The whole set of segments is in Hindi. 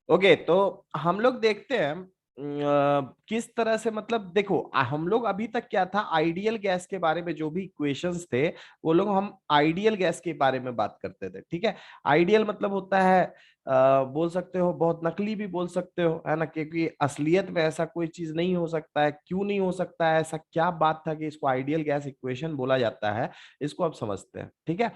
ओके, तो हम लोग देखते हैं किस तरह से, मतलब देखो हम लोग अभी तक क्या था, आइडियल गैस के बारे में जो भी इक्वेशंस थे वो लोग हम आइडियल गैस के बारे में बात करते थे। ठीक है, आइडियल मतलब होता है बोल सकते हो बहुत नकली भी बोल सकते हो, है ना, क्योंकि असलियत में ऐसा कोई चीज नहीं हो सकता है। क्यों नहीं हो सकता है, ऐसा क्या बात था कि इसको आइडियल गैस इक्वेशन बोला जाता है, इसको अब समझते हैं। ठीक है,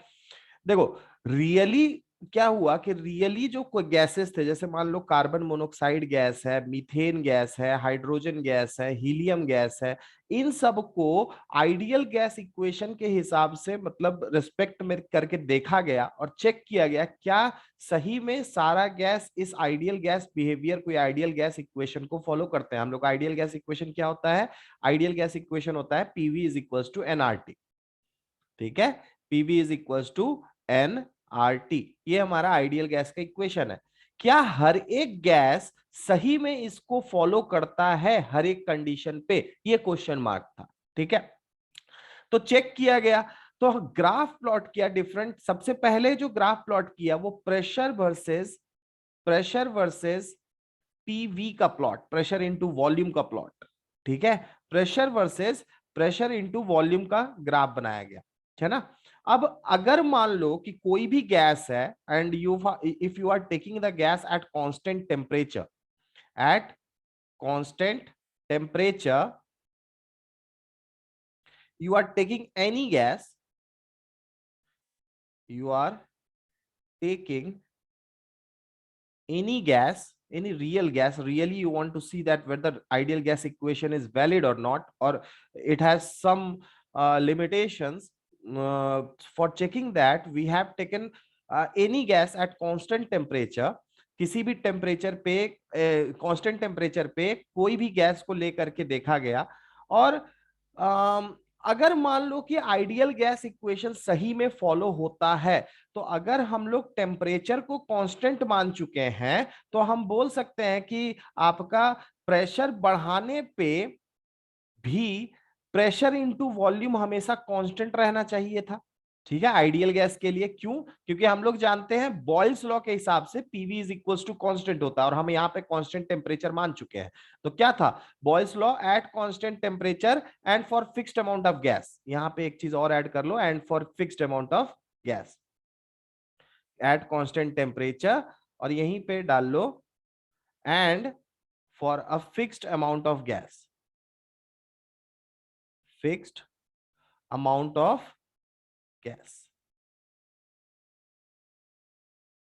देखो रियली क्या हुआ कि रियली जो कोई गैसेस थे, जैसे मान लो कार्बन मोनोक्साइड गैस है, मीथेन गैस है, हाइड्रोजन गैस है, हीलियम गैस है, इन सब को आइडियल गैस इक्वेशन के हिसाब से मतलब रिस्पेक्ट में करके देखा गया और चेक किया गया क्या सही में सारा गैस इस आइडियल गैस बिहेवियर कोई आइडियल गैस इक्वेशन को फॉलो करते हैं। हम लोग आइडियल गैस इक्वेशन क्या होता है, आइडियल गैस इक्वेशन होता है PV is equal to NRT. ठीक है, PV is equal to N R T, ये हमारा आइडियल गैस का इक्वेशन है। क्या हर एक गैस सही में इसको फॉलो करता है हर एक कंडीशन पे, ये क्वेश्चन मार्क था। ठीक है, तो चेक किया गया, तो ग्राफ प्लॉट किया डिफरेंट। सबसे पहले जो ग्राफ प्लॉट किया वो प्रेशर वर्सेस पीवी का प्लॉट, प्रेशर इनटू वॉल्यूम का प्लॉट। ठीक है, pressure versus pressure into volume का ग्राफ बनाया गया, है ना। अब अगर मान लो कि कोई भी गैस है and you if you are taking the gas at constant temperature, at constant temperature you are taking any gas, you are taking any gas, any real gas, really you want to see that whether ideal gas equation is valid or not, or it has some limitations. For checking that we have taken any gas at constant temperature, किसी भी टेम्परेचर पे, कांस्टेंट टेम्परेचर पे कोई भी गैस को लेकर के देखा गया। और अगर मान लो कि आइडियल गैस इक्वेशन सही में फॉलो होता है, तो अगर हम लोग टेम्परेचर को कांस्टेंट मान चुके हैं तो हम बोल सकते हैं कि आपका प्रेशर बढ़ाने पे भी प्रेशर इनटू वॉल्यूम हमेशा कांस्टेंट रहना चाहिए था। ठीक है, आइडियल गैस के लिए। क्यों? क्योंकि हम लोग जानते हैं बॉयल्स लॉ के हिसाब से PV is equal to constant होता है, और हम यहाँ पे कांस्टेंट टेम्परेचर मान चुके हैं। तो क्या था, Boyle's law at constant temperature and for fixed amount of gas. यहाँ पे एक चीज और ऐड कर लो, and for fixed amount of gas at constant temperature, और यहीं पे डाल लो and for a fixed amount of gas, fixed amount of gas,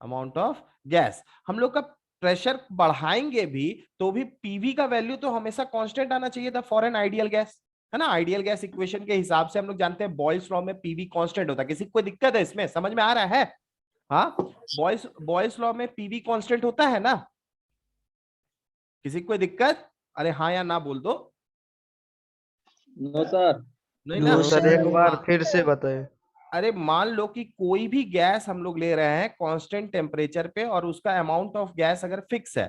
amount of gas. हम लोग का प्रेशर बढ़ाएंगे भी तो भी पीवी का वैल्यू तो हमेशा कांस्टेंट आना चाहिए था फॉर एन आइडियल गैस, है ना। आइडियल गैस इक्वेशन के हिसाब से हम लोग जानते हैं बॉयल्स लॉ में पीवी कांस्टेंट होता है। किसी को कोई दिक्कत है इसमें, समझ में आ रहा है? हाँ, बॉयल्स लॉ में पीवी कांस्टेंट होता है ना, किसी को कोई दिक्कत? अरे हाँ या ना बोल दो। No sir. नहीं ना? नो सर, एक बार हाँ, फिर से बताएं। अरे मान लो कि कोई भी गैस हम लोग ले रहे हैं कांस्टेंट टेम्परेचर पे और उसका अमाउंट ऑफ गैस अगर फिक्स है,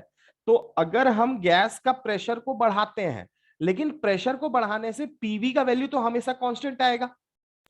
तो अगर हम गैस का प्रेशर को बढ़ाते हैं, लेकिन प्रेशर को बढ़ाने से पीवी का वैल्यू तो हमेशा कांस्टेंट आएगा,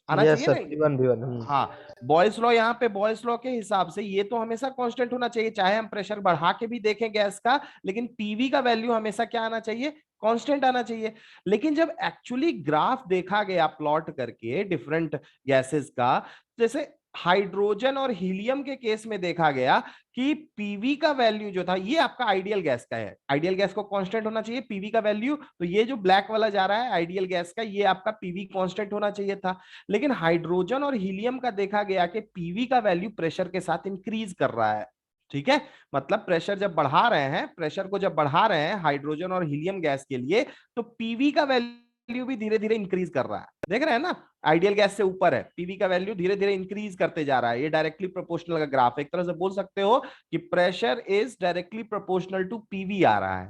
आना यस चाहिए सर, ना। P1 V1। हाँ, बॉयल्स लॉ, यहाँ पे बॉयल्स लॉ के हिसाब से ये तो हमेशा कांस्टेंट होना चाहिए, चाहे हम प्रेशर बढ़ा के भी देखें गैस का, लेकिन पीवी का वैल्यू हमेशा क्या आना चाहिए, कांस्टेंट आना चाहिए। लेकिन जब एक्चुअली ग्राफ देखा गया प्लॉट करके डिफरेंट गैसेस का, जैसे हाइड्रोजन और हीलियम के केस में देखा गया कि पीवी का वैल्यू जो था, ये आपका आइडियल गैस का है, आइडियल गैस को कांस्टेंट होना चाहिए पीवी का वैल्यू, तो ये जो ब्लैक वाला जा रहा है आइडियल गैस का, ये आपका पीवी कांस्टेंट होना चाहिए था। लेकिन हाइड्रोजन और हीलियम का देखा गया कि पीवी का वैल्यू प्रेशर के साथ इंक्रीज कर रहा है। ठीक है, मतलब प्रेशर जब बढ़ा रहे हैं, प्रेशर को जब बढ़ा रहे हैं हाइड्रोजन और हीलियम गैस के लिए, तो पीवी का वैल्यू भी धीरे धीरे इंक्रीज कर रहा है। देख रहे हैं ना, आइडियल गैस से ऊपर है, पीवी का वैल्यू धीरे धीरे इंक्रीज करते जा रहा है। ये डायरेक्टली प्रोपोर्शनल का ग्राफ, एक तरह से बोल सकते हो कि pressure is directly proportional to PV आ रहा है।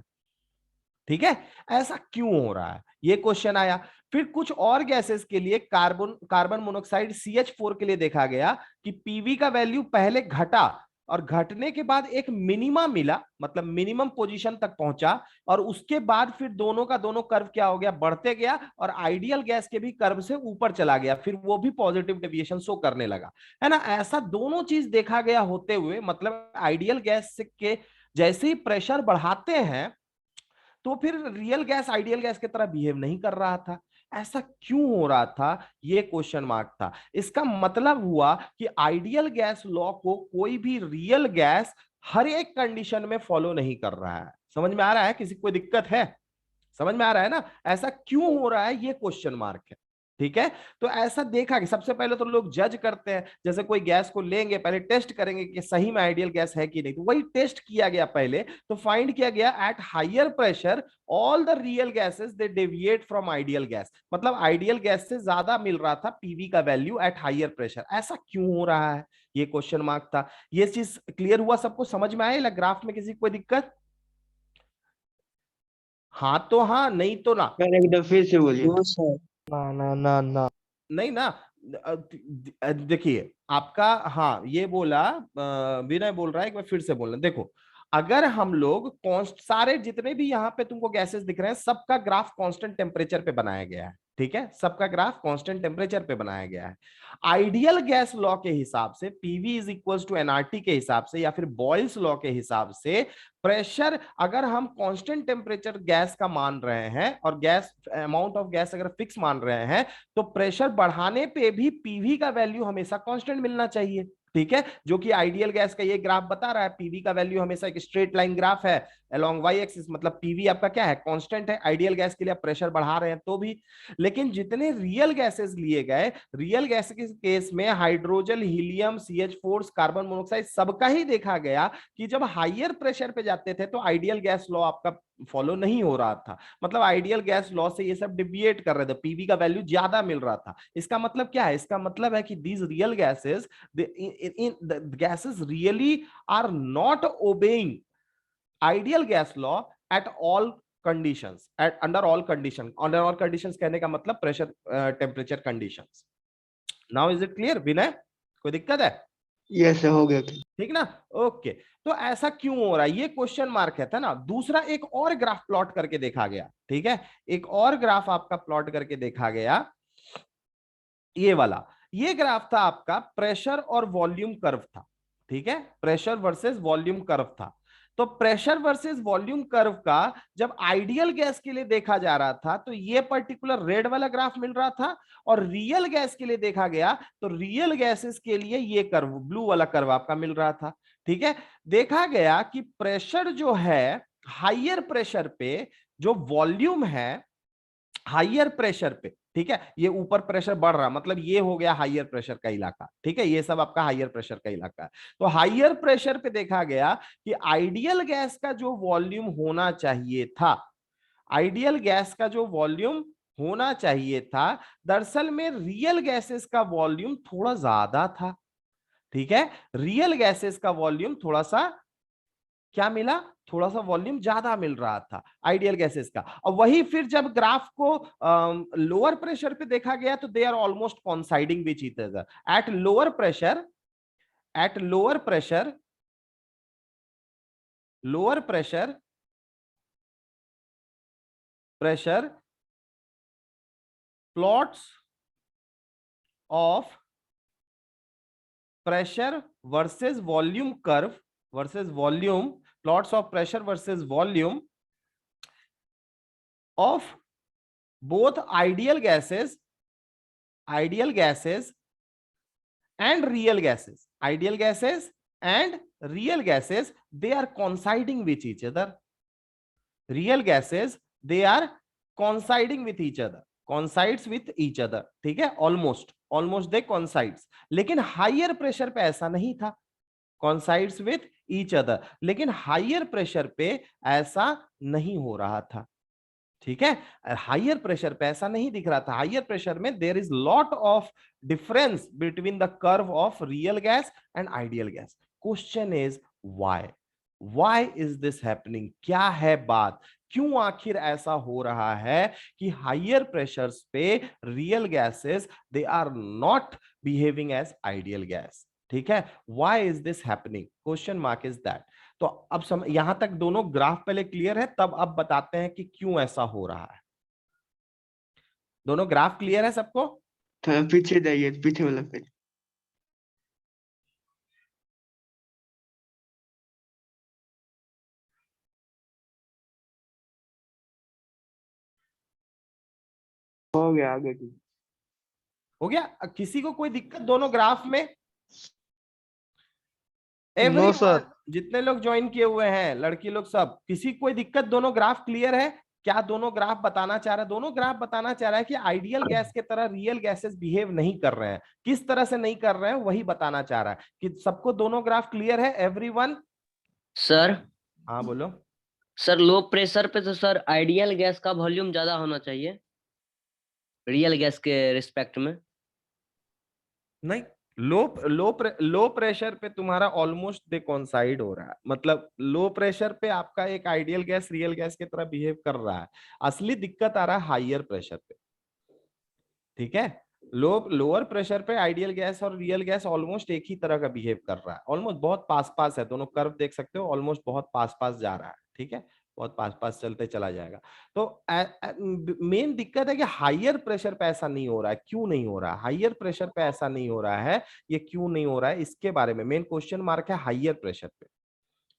ठीक है, ऐसा क्यों हो रहा है, ये क्वेश्चन आया। फिर कुछ और गैसेस के लिए, कार्बन कार्बन मोनोक्साइड CH4 के लिए देखा गया कि पीवी का वैल्यू पहले घटा और घटने के बाद एक मिनिमा मिला, मतलब मिनिमम पोजीशन तक पहुंचा, और उसके बाद फिर दोनों का दोनों कर्व क्या हो गया, बढ़ते गया, और आइडियल गैस के भी कर्व से ऊपर चला गया, फिर वो भी पॉजिटिव डेविएशन शो करने लगा, है ना। ऐसा दोनों चीज देखा गया होते हुए, मतलब आइडियल गैस के जैसे ही प्रेशर बढ़ाते हैं तो फिर रियल गैस आइडियल गैस की तरह बिहेव नहीं कर रहा था। ऐसा क्यों हो रहा था, ये क्वेश्चन मार्क था। इसका मतलब हुआ कि आइडियल गैस लॉ को कोई भी रियल गैस हर एक कंडीशन में फॉलो नहीं कर रहा है। समझ में आ रहा है, किसी को कोई दिक्कत है? समझ में आ रहा है ना, ऐसा क्यों हो रहा है, ये क्वेश्चन मार्क है। ठीक है, तो ऐसा देखा कि सबसे पहले तो लोग जज करते हैं, जैसे कोई गैस को लेंगे पहले टेस्ट करेंगे कि सही में आइडियल गैस है कि नहीं, तो वही टेस्ट किया गया पहले। तो फाइंड किया गया at higher pressure all the real gases they deviate from ideal gas, मतलब आइडियल गैस से ज्यादा मिल रहा था पीवी का वैल्यू एट हायर प्रेशर। ऐसा क्यों हो रहा है, ये क्वेश्चन मार्क था। ये चीज क्लियर हुआ, सबको समझ में आया? ग्राफ में किसी को कोई दिक्कत? हाँ तो हाँ, नहीं तो ना। सर एक दफे फिर से बोलिए। नो सर, ना ना ना ना। नहीं ना। देखिए आपका, हाँ ये बोला, विनय बोल रहा है, एक बार फिर से बोलना। देखो, अगर हम लोग कॉन्स्ट सारे जितने भी यहाँ पे तुमको गैसेस दिख रहे हैं, सबका ग्राफ कांस्टेंट टेम्परेचर पे बनाया गया है। ठीक है, सबका ग्राफ कांस्टेंट टेम्परेचर पे बनाया गया है। आइडियल गैस लॉ के हिसाब से PV is equal to NRT के हिसाब से, या फिर बॉयल्स लॉ के हिसाब से, प्रेशर अगर हम कांस्टेंट टेम्परेचर गैस का मान रहे हैं और गैस अमाउंट ऑफ गैस अगर फिक्स मान रहे हैं, तो प्रेशर बढ़ाने पे भी पीवी का वैल्यू हमेशा कांस्टेंट मिलना चाहिए। ठीक है, जो कि आइडियल गैस का ये ग्राफ बता रहा है, पीवी का वैल्यू हमेशा एक स्ट्रेट लाइन ग्राफ है अलोंग वाई एक्सिस, मतलब पीवी आपका क्या है, कांस्टेंट है। आइडियल गैस के लिए आप प्रेशर बढ़ा रहे हैं तो भी। लेकिन जितने रियल गैसेस लिए गए, रियल गैस के केस में hydrogen, helium, CH4, carbon monoxide, सबका ही देखा गया कि जब हाइयर प्रेशर पे जाते थे तो आइडियल गैस लॉ आपका फॉलो नहीं हो रहा था। मतलब आइडियल गैस लॉ से ये सब डिविएट कर रहे थे, पीवी का वैल्यू ज्यादा मिल रहा था। इसका मतलब क्या है? इसका मतलब है कि these real gases, in gases really are not obeying ideal gas law at all conditions, at under all condition. Under all conditions कहने का मतलब pressure temperature conditions. Now is it clear Vinay, कोई दिक्कत है? यस हो गया। ठीक ना, ओके। तो ऐसा क्यों हो रहा है, ये क्वेश्चन मार्क है था ना। दूसरा एक और ग्राफ प्लॉट करके देखा गया। ठीक है, एक और ग्राफ आपका प्लॉट करके देखा गया, ये वाला। ये ग्राफ था आपका प्रेशर और वॉल्यूम कर्व था। ठीक है, प्रेशर वर्सेस वॉल्यूम कर्व था। तो प्रेशर वर्सेस वॉल्यूम कर्व का जब आइडियल गैस के लिए देखा जा रहा था तो ये पर्टिकुलर रेड वाला ग्राफ मिल रहा था, और रियल गैस के लिए देखा गया तो रियल गैसेस के लिए ये कर्व, ब्लू वाला कर्व आपका मिल रहा था। ठीक है, देखा गया कि प्रेशर जो है, हाइयर प्रेशर पे जो वॉल्यूम है, हाइयर प्रेशर पे, ठीक है, ये ऊपर प्रेशर बढ़ रहा, मतलब ये हो गया हाइयर प्रेशर का इलाका। ठीक है, ये सब आपका हाइयर प्रेशर का इलाका है। तो हाइयर प्रेशर पे देखा गया कि आइडियल गैस का जो वॉल्यूम होना चाहिए था, आइडियल गैस का जो वॉल्यूम होना चाहिए था, दरअसल में रियल गैसेस का वॉल्यूम थोड़ा ज्यादा था। ठीक है, रियल गैसेस का वॉल्यूम थोड़ा सा क्या मिला, थोड़ा सा वॉल्यूम ज्यादा मिल रहा था आइडियल गैसेस का। और वही फिर जब ग्राफ को लोअर प्रेशर पे देखा गया तो they are almost coinciding which each other at lower pressure, at lower pressure, lower pressure, pressure plots of pressure versus volume curve, versus volume, plots of pressure versus volume of both ideal gases, ideal gases and real gases, ideal gases and real gases, they are coinciding with each other. Real gases, they are coinciding with each other, coincides with each other. ठीक है, almost, almost they coincides. लेकिन हाइयर प्रेशर पे ऐसा नहीं था, coincides with each other, लेकिन हाइयर प्रेशर पे ऐसा नहीं हो रहा था। ठीक है, हाइयर प्रेशर पे ऐसा नहीं दिख रहा था। हाइयर प्रेशर में there is lot of difference between the curve of real gas and ideal gas. Question is why is this happening, क्या है बात, क्यों आखिर ऐसा हो रहा है कि हाइयर प्रेशर्स पे real gases they are not behaving as ideal gas. ठीक है, why is this happening, question mark is that. तो अब यहां तक दोनों ग्राफ पहले क्लियर है, तब अब बताते हैं कि क्यों ऐसा हो रहा है। दोनों ग्राफ क्लियर है सबको? थोड़ा पीछे जाइए, पीछे वाला पेज। हो गया, आगे की। हो गया? किसी को कोई दिक्कत दोनों ग्राफ में? No everyone, sir. जितने लोग ज्वाइन किए हुए हैं, लड़की लोग सब, किसी कोई दिक्कत? दोनों ग्राफ क्लियर है? क्या दोनों ग्राफ बताना चाह रहा है? दोनों ग्राफ बताना चाह रहा है कि आइडियल गैस के तरह रियल गैसेस बिहेव नहीं कर रहे हैं। किस तरह से नहीं कर रहे हैं वही बताना चाह रहा है। कि सबको दोनों ग्राफ क्लियर है? एवरीवन? सर हाँ बोलो। सर लो प्रेशर पे तो सर आइडियल गैस का वॉल्यूम ज्यादा होना चाहिए रियल गैस के रिस्पेक्ट में। नहीं, लो प्रेशर पे तुम्हारा ऑलमोस्ट दे कॉन्साइड हो रहा है। मतलब लो प्रेशर पे आपका एक आइडियल गैस रियल गैस की तरह बिहेव कर रहा है। असली दिक्कत आ रहा है हायर प्रेशर पे। ठीक है? लोअर प्रेशर पे आइडियल गैस और रियल गैस ऑलमोस्ट एक ही तरह का बिहेव कर रहा है। ऑलमोस्ट बहुत पास पास है, दोनों कर्व देख सकते हो, ऑलमोस्ट बहुत पास पास जा रहा है। ठीक है? बहुत पास पास चलते चला जाएगा। तो मेन दिक्कत है कि हायर प्रेशर पे ऐसा नहीं हो रहा है। क्यों नहीं हो रहा है हायर प्रेशर पे? ऐसा नहीं हो रहा है, ये क्यों नहीं हो रहा है, इसके बारे में मेन क्वेश्चन मार्क है हायर प्रेशर पे।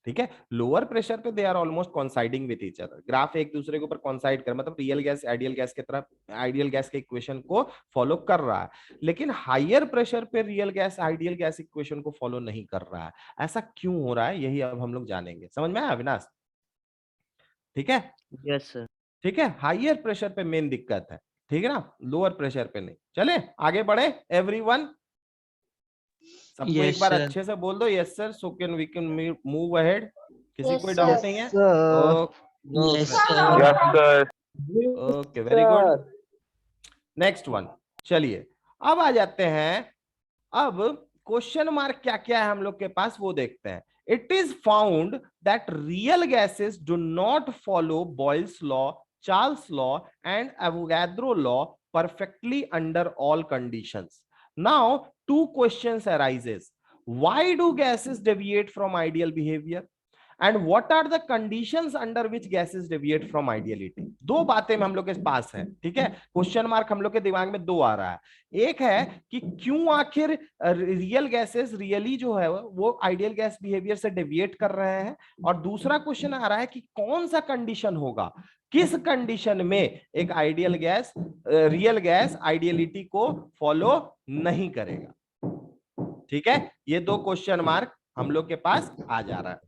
ठीक है? लोअर प्रेशर पे they are almost coinciding with each other. Graph एक दूसरे के ऊपर कॉन्साइड कर, मतलब रियल गैस आइडियल गैस की तरह आइडियल गैस के इक्वेशन को फॉलो कर रहा है। लेकिन हायर प्रेशर पे real gas ideal gas equation को फॉलो नहीं कर रहा है। ऐसा क्यों हो रहा है, यही अब हम लोग जानेंगे। समझ में आया अविनाश? ठीक है? Yes sir. ठीक है? हायर प्रेशर पे मेन दिक्कत है। ठीक है ना? लोअर प्रेशर पे नहीं। चले आगे बढ़े एवरीवन? सबको एक बार अच्छे से बोल दो yes sir, so can we can move ahead. किसी कोई डाउट नहीं है? Yes sir. Okay, very good. Next one. चलिए अब आ जाते हैं। अब क्वेश्चन मार्क क्या क्या है हम लोग के पास वो देखते हैं। It is found that real gases do not follow Boyle's law, Charles law and Avogadro law perfectly under all conditions. Now two questions arises. Why do gases deviate from ideal behavior and what are the conditions under which gases deviate from ideality? दो बातें में हम लोग के पास है। ठीक है? क्वेश्चन मार्क हम लोग के दिमाग में दो आ रहा है। एक है कि क्यों आखिर रियल गैसेस रियली जो है वो आइडियल गैस बिहेवियर से डेविएट कर रहे हैं, और दूसरा क्वेश्चन आ रहा है कि कौन सा कंडीशन होगा, किस कंडीशन में एक ideal gas real gas ideality को फॉलो नहीं करेगा। ठीक है? ये दो क्वेश्चन मार्क हम लोग के पास आ जा रहा है।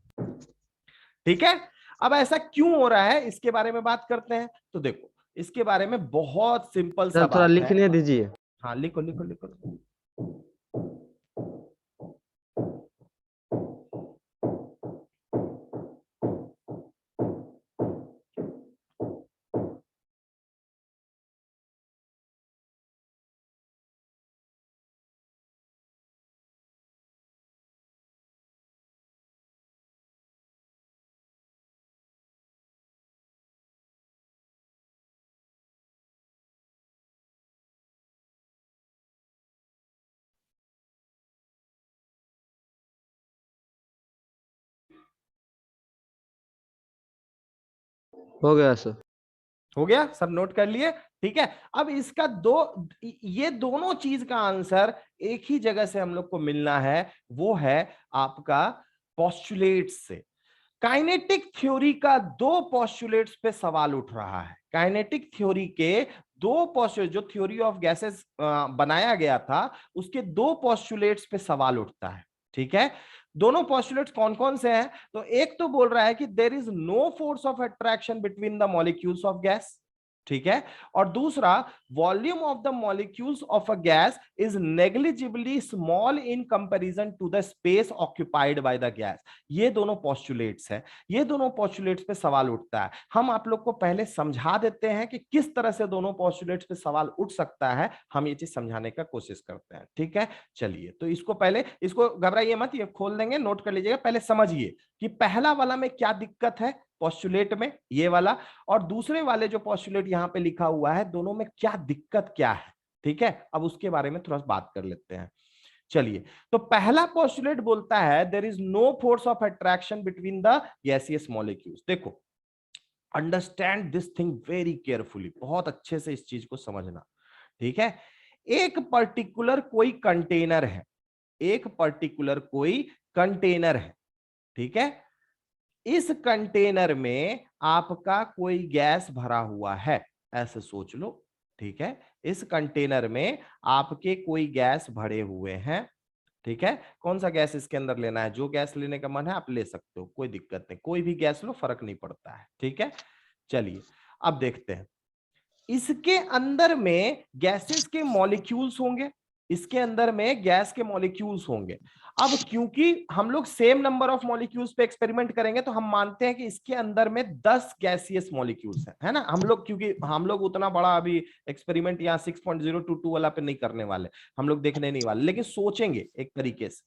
ठीक है? अब ऐसा क्यों हो रहा है इसके बारे में बात करते हैं। तो देखो इसके बारे में बहुत सिंपल सा थोड़ा बात लिखने है। दीजिए। हाँ लिखो लिखो लिखो। हो गया सर। हो गया? सब नोट कर लिए? ठीक है? अब इसका ये दोनों चीज का आंसर एक ही जगह से हम लोग को मिलना है, वो है आपका पोस्टुलेट्स से। काइनेटिक थ्योरी का दो पोस्टुलेट्स पे सवाल उठ रहा है। काइनेटिक थ्योरी के दो पोस्टुलेट, जो थ्योरी ऑफ गैसेस बनाया गया था उसके दो पोस्टुलेट्स पे सवाल उठता है। ठीक है? दोनों पोस्टुलेट्स कौन कौन से हैं? तो एक तो बोल रहा है कि there is no force of attraction between the molecules of gas. ठीक है? और दूसरा, volume of the molecules of a gas is negligibly small in comparison to the space occupied by the gas. ये दोनों पोस्टुलेट्स हैं। ये दोनों पोस्टुलेट्स पे सवाल उठता है। हम आप लोग को पहले समझा देते हैं कि किस तरह से दोनों पोस्टुलेट्स पे सवाल उठ सकता है। हम ये चीज समझाने का कोशिश करते हैं। ठीक है? चलिए, तो इसको पहले, इसको घबराइए मत, ये खोल देंगे, नोट कर लीजिएगा। पहले समझिए कि पहला वाला में क्या दिक्कत है पोस्टुलेट में, ये वाला, और दूसरे वाले जो पोस्टुलेट यहां पे लिखा हुआ है, दोनों में क्या दिक्कत क्या है। ठीक है? अब उसके बारे में थोड़ा सा बात कर लेते हैं। चलिए, तो पहला पोस्टुलेट बोलता है there is no force of attraction between the gaseous molecules. देखो, understand this thing very carefully, बहुत अच्छे से इस चीज को समझना। ठीक है? एक पर्टिकुलर कोई कंटेनर है, एक पर्टिकुलर कोई कंटेनर है। ठीक है? इस कंटेनर में आपका कोई गैस भरा हुआ है, ऐसे सोच लो। ठीक है, इस कंटेनर में आपके कोई गैस भरे हुए हैं, ठीक है, कौन सा गैस इसके अंदर लेना है, जो गैस लेने का मन है आप ले सकते हो, कोई दिक्कत नहीं, कोई भी गैस लो, फर्क नहीं पड़ता है, ठीक है। चलिए अब देखते हैं, इसके अंदर में गैसेस के मॉलिक्यूल्स होंगे, इसके अंदर में गैस के मॉलिक्यूल्स होंगे। अब क्योंकि हम लोग सेम नंबर ऑफ मॉलिक्यूल्स पे एक्सपेरिमेंट करेंगे तो हम मानते हैं कि इसके अंदर में 10 गैसियस मॉलिक्यूल्स हैं, है ना। हम लोग क्योंकि हम लोग उतना बड़ा अभी एक्सपेरिमेंट यहाँ 6.022 वाला पे नहीं करने वाले, हम लोग देखने नहीं वाले, लेकिन सोचेंगे एक तरीके से,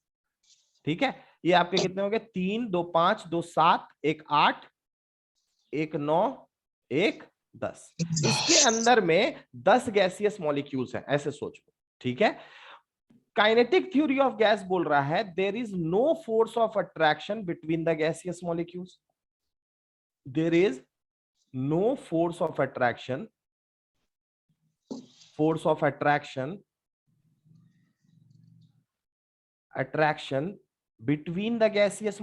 ठीक है। ये आपके कितने हो गए, 3 2 5 2 7 1 8 1 9 1 10, इसके अंदर में 10 गैसियस मॉलिक्यूल्स हैं, ऐसे सोचो, ठीक है। काइनेटिक थ्योरी ऑफ गैस बोल रहा है there is no force of attraction between the gaseous molecules, there is no force of attraction, attraction between the gaseous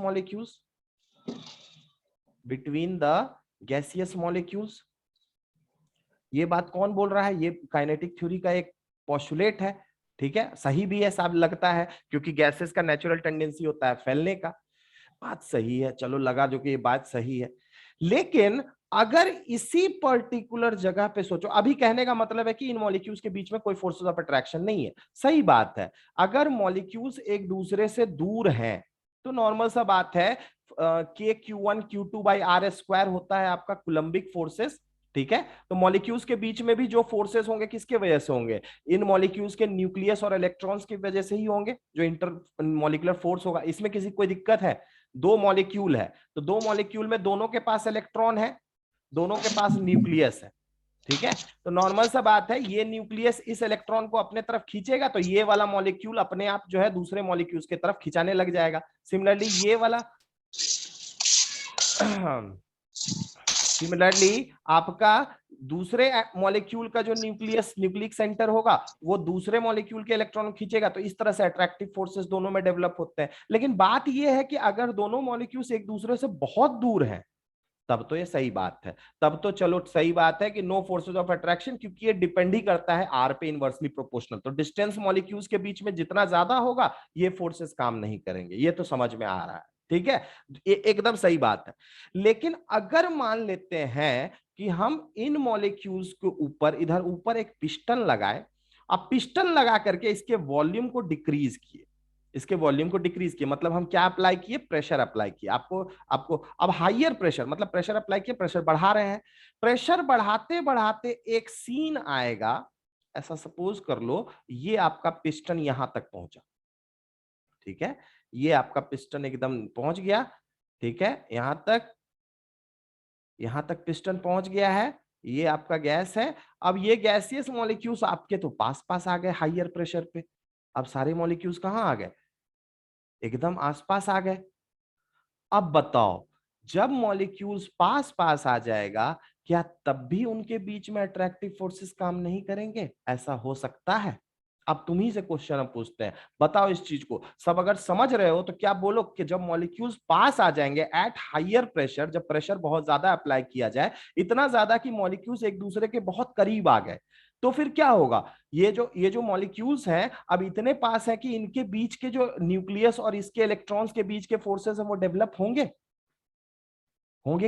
molecules, ये बात कौन बोल रहा है, ये काइनेटिक थ्योरी का एक पोस्टुलेट है, ठीक है, सही भी है साहब लगता है, क्योंकि गैसेस का नेचुरल टेंडेंसी होता है फैलने का, बात सही है, चलो लगा जो कि ये बात सही है। लेकिन अगर इसी पर्टिकुलर जगह पे सोचो, अभी कहने का मतलब है कि इन मॉलिक्यूल्स के बीच में कोई फोर्सेस ऑफ अट्रैक्शन नहीं है, सही बात है। अगर मॉलिक्यूल्स एक दूसरे से दूर हैं तो नॉर्मल सा बात है, Q1 Q2 by are square होता है आपका कूलम्बिक फोर्सेस, ठीक है। तो मॉलिक्यूल्स के बीच में भी जो फोर्सेस होंगे किसके वजह से होंगे, इन मॉलिक्यूल्स के न्यूक्लियस और इलेक्ट्रॉन्स की वजह से ही होंगे, जो इंटर मॉलिक्यूलर फोर्स होगा, इसमें किसी कोई दिक्कत है। दो मॉलिक्यूल है तो दो मॉलिक्यूल में दोनों के पास इलेक्ट्रॉन है, दोनों के पास न्यूक्लियस है, ठीक है। तो नॉर्मल सा बात है, ये न्यूक्लियस इस इलेक्ट्रॉन को अपने तरफ खींचेगा तो ये वाला मॉलिक्यूल अपने आप जो है दूसरे मॉलिक्यूल्स की तरफ खिंचाने लग जाएगा। सिमिलरली आपका दूसरे मॉलिक्यूल का जो न्यूक्लिक सेंटर होगा वो दूसरे मॉलिक्यूल के इलेक्ट्रॉन खींचेगा, तो इस तरह से अट्रैक्टिव फोर्सेस दोनों में डेवलप होते हैं। लेकिन बात यह है कि अगर दोनों मॉलिक्यूल्स एक दूसरे से बहुत दूर हैं तब तो ये सही बात है, तब तो चलो सही बात है कि नो फोर्सेस ऑफ अट्रैक्शन, क्योंकि ये डिपेंड ही करता है आर पे इनवर्सली प्रोपोर्शनल, तो डिस्टेंस मॉलिक्यूल्स के बीच में जितना ज्यादा होगा ये फोर्सेस काम नहीं करेंगे, ये तो समझ में आ रहा है, ठीक है, एकदम सही बात है। लेकिन अगर मान लेते हैं कि हम इन मॉलिक्यूल्स के ऊपर इधर ऊपर एक पिस्टन लगाए, अब पिस्टन लगा करके इसके वॉल्यूम को डिक्रीज किए, मतलब हम क्या अप्लाई किए, प्रेशर अप्लाई किए, आपको अब हाइयर प्रेशर, मतलब प्रेशर अप्लाई किए, प्रेशर बढ़ा रहे हैं, प्रेशर बढ़ाते बढ़ाते एक सीन आएगा, ऐसा सपोज कर लो ये आपका पिस्टन यहां तक पहुंचा, ठीक है, ये आपका पिस्टन एकदम पहुंच गया, ठीक है, यहां तक पिस्टन पहुंच गया है, ये आपका गैस है। अब ये गैसियस मॉलिक्यूल्स आपके तो पास आ गए हाइयर प्रेशर पे, अब सारे मॉलिक्यूल्स कहां आ गए, एकदम आसपास आ गए। अब बताओ जब मॉलिक्यूल्स पास आ जाएगा क्या तब भी उनके बीच में अट्रैक्टिव फोर्सेस काम नहीं करेंगे, ऐसा हो सकता है। अब तुम ही से क्वेश्चन हम पूछते हैं, बताओ इस चीज को सब अगर समझ रहे हो तो क्या बोलो कि जब मॉलिक्यूल्स पास आ जाएंगे एट हाइयर प्रेशर, जब प्रेशर बहुत ज्यादा अप्लाई किया जाए, इतना ज्यादा कि मॉलिक्यूल्स एक दूसरे के बहुत करीब आ गए, तो फिर क्या होगा, ये जो मॉलिक्यूल्स हैं अब इतने पास है कि इनके बीच के जो न्यूक्लियस और इसके इलेक्ट्रॉन्स के बीच के फोर्सेस है वो डेवलप होंगे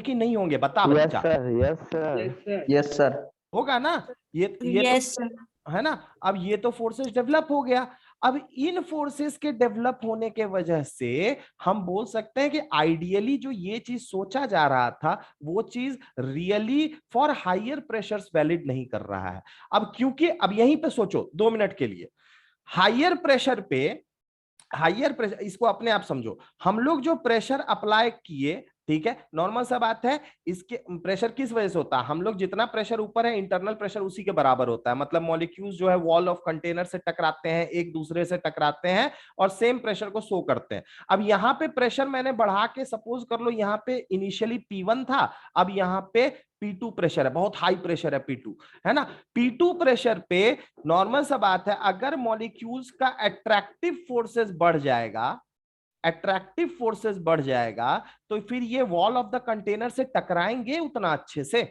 कि नहीं होंगे, बता यस बच्चा। Sir, yes sir, yes sir. होगा ना, ये यस तो है ना। अब ये तो फोर्सेस डेवलप हो गया, अब इन फोर्सेस के डेवलप होने के वजह से हम बोल सकते हैं कि आइडियली जो ये चीज सोचा जा रहा था वो चीज really for higher pressures valid नहीं कर रहा है। अब क्योंकि अब यहीं पे सोचो 2 मिनट के लिए, हायर प्रेशर इसको अपने आप समझो, हम लोग जो प्रेशर अप्लाई किए, ठीक है, नॉर्मल सा बात है, इसके प्रेशर किस वजह से होता है, हम लोग जितना प्रेशर ऊपर है इंटरनल प्रेशर उसी के बराबर होता है, मतलब मॉलिक्यूल्स जो है वॉल ऑफ कंटेनर से टकराते हैं, एक दूसरे से टकराते हैं और सेम प्रेशर को शो करते हैं। अब यहाँ पे प्रेशर मैंने बढ़ा के सपोज कर लो, यहाँ पे इनिशियली P1 था, अब यहाँ पे P2 प्रेशर है, बहुत हाई प्रेशर है P2, है ना। P2 प्रेशर पे नॉर्मल सा बात है, अगर मॉलिक्यूल्स का अट्रैक्टिव फोर्सेस बढ़ जाएगा तो फिर ये वॉल ऑफ द कंटेनर से टकराएंगे उतना अच्छे से,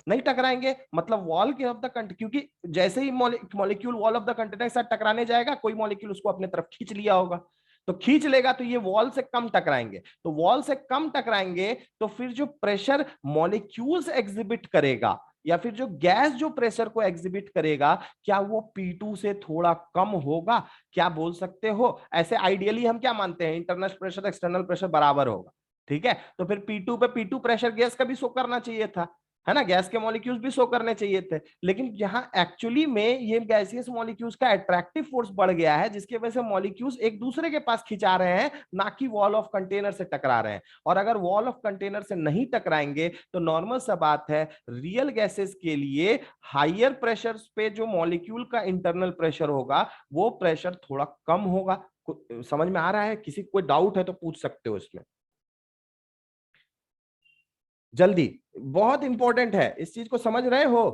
नहीं टकराएंगे, मतलब वॉल के ऑफ द कंटेनर, क्योंकि जैसे ही molecule wall of the container के साथ टकराने जाएगा, कोई मॉलिक्यूल उसको अपने तरफ खींच लिया होगा, तो खींच लेगा तो ये वॉल से कम टकराएंगे, तो वॉल से कम टकराएंगे तो फिर जो प्रेशर मॉलिक्यूल्स एग्जिबिट करेगा या फिर जो गैस जो प्रेशर को एग्जिबिट करेगा, क्या वो P2 से थोड़ा कम होगा? क्या बोल सकते हो? ऐसे आइडियली हम क्या मानते हैं, इंटरनल प्रेशर एक्सटर्नल प्रेशर बराबर होगा, ठीक है, तो फिर P2 पे P2 प्रेशर गैस का भी शो करना चाहिए था, है ना, गैस के मॉलिक्यूल्स भी शो करने चाहिए थे, लेकिन यहाँ एक्चुअली में ये गैसियस मॉलिक्यूल्स का अट्रैक्टिव फोर्स बढ़ गया है, जिसकी वजह से मॉलिक्यूल्स एक दूसरे के पास खिंचा रहे हैं, ना कि वॉल ऑफ कंटेनर से टकरा रहे हैं। और अगर वॉल ऑफ कंटेनर से नहीं टकराएंगे तो नॉर्मल सा बात है, रियल गैसेस के लिए हायर प्रेशर पे जो मॉलिक्यूल का इंटरनल प्रेशर होगा वो प्रेशर थोड़ा कम होगा। समझ में आ रहा है? किसी को कोई डाउट है तो पूछ सकते हो इसमें जल्दी, बहुत इंपॉर्टेंट है, इस चीज को समझ रहे हो?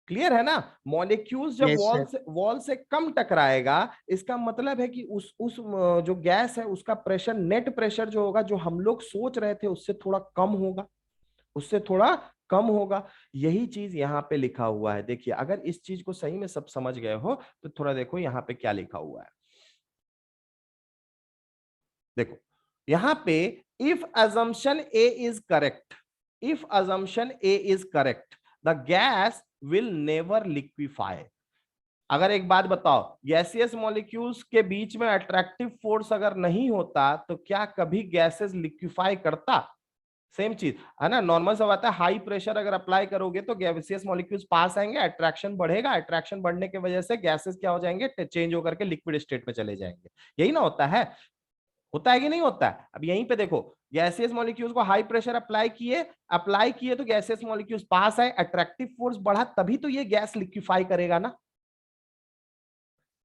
क्लियर है ना? मॉलिक्यूल्स जब Yes, वॉल से कम टकराएगा, इसका मतलब है कि उस जो गैस है उसका प्रेशर, नेट प्रेशर जो होगा, जो हम लोग सोच रहे थे उससे थोड़ा कम होगा, उससे थोड़ा कम होगा। यही चीज यहाँ पे लिखा हुआ है। देखिए, अगर इस चीज को सही में सब समझ गए हो तो थोड़ा देखो यहाँ पे क्या लिखा हुआ है। देखो यहाँ पे, if assumption A is correct, if assumption A is correct, the gas will never liquefy। अगर एक बात बताओ, गैसियस मॉलिक्यूल्स के बीच में अट्रैक्टिव फोर्स अगर नहीं होता तो क्या कभी गैसेस लिक्विफाई करता? सेम चीज है ना, नॉर्मल सा बात है, हाई प्रेशर अगर अप्लाई करोगे तो गैसियस मॉलिक्यूल्स पास आएंगे, अट्रैक्शन बढ़ेगा, अट्रैक्शन बढ़ने की वजह से गैसेस क्या हो जाएंगे, चेंज होकर के लिक्विड स्टेट में चले जाएंगे। यही ना होता है? होता है कि नहीं होता है? अब यहीं पे देखो, गैसियस मॉलिक्यूल्स को हाई प्रेशर अप्लाई किए तो गैसियस मॉलिक्यूल्स पास आए, अट्रैक्टिव फोर्स बढ़ा, तभी तो ये गैस लिक्विफाई करेगा ना।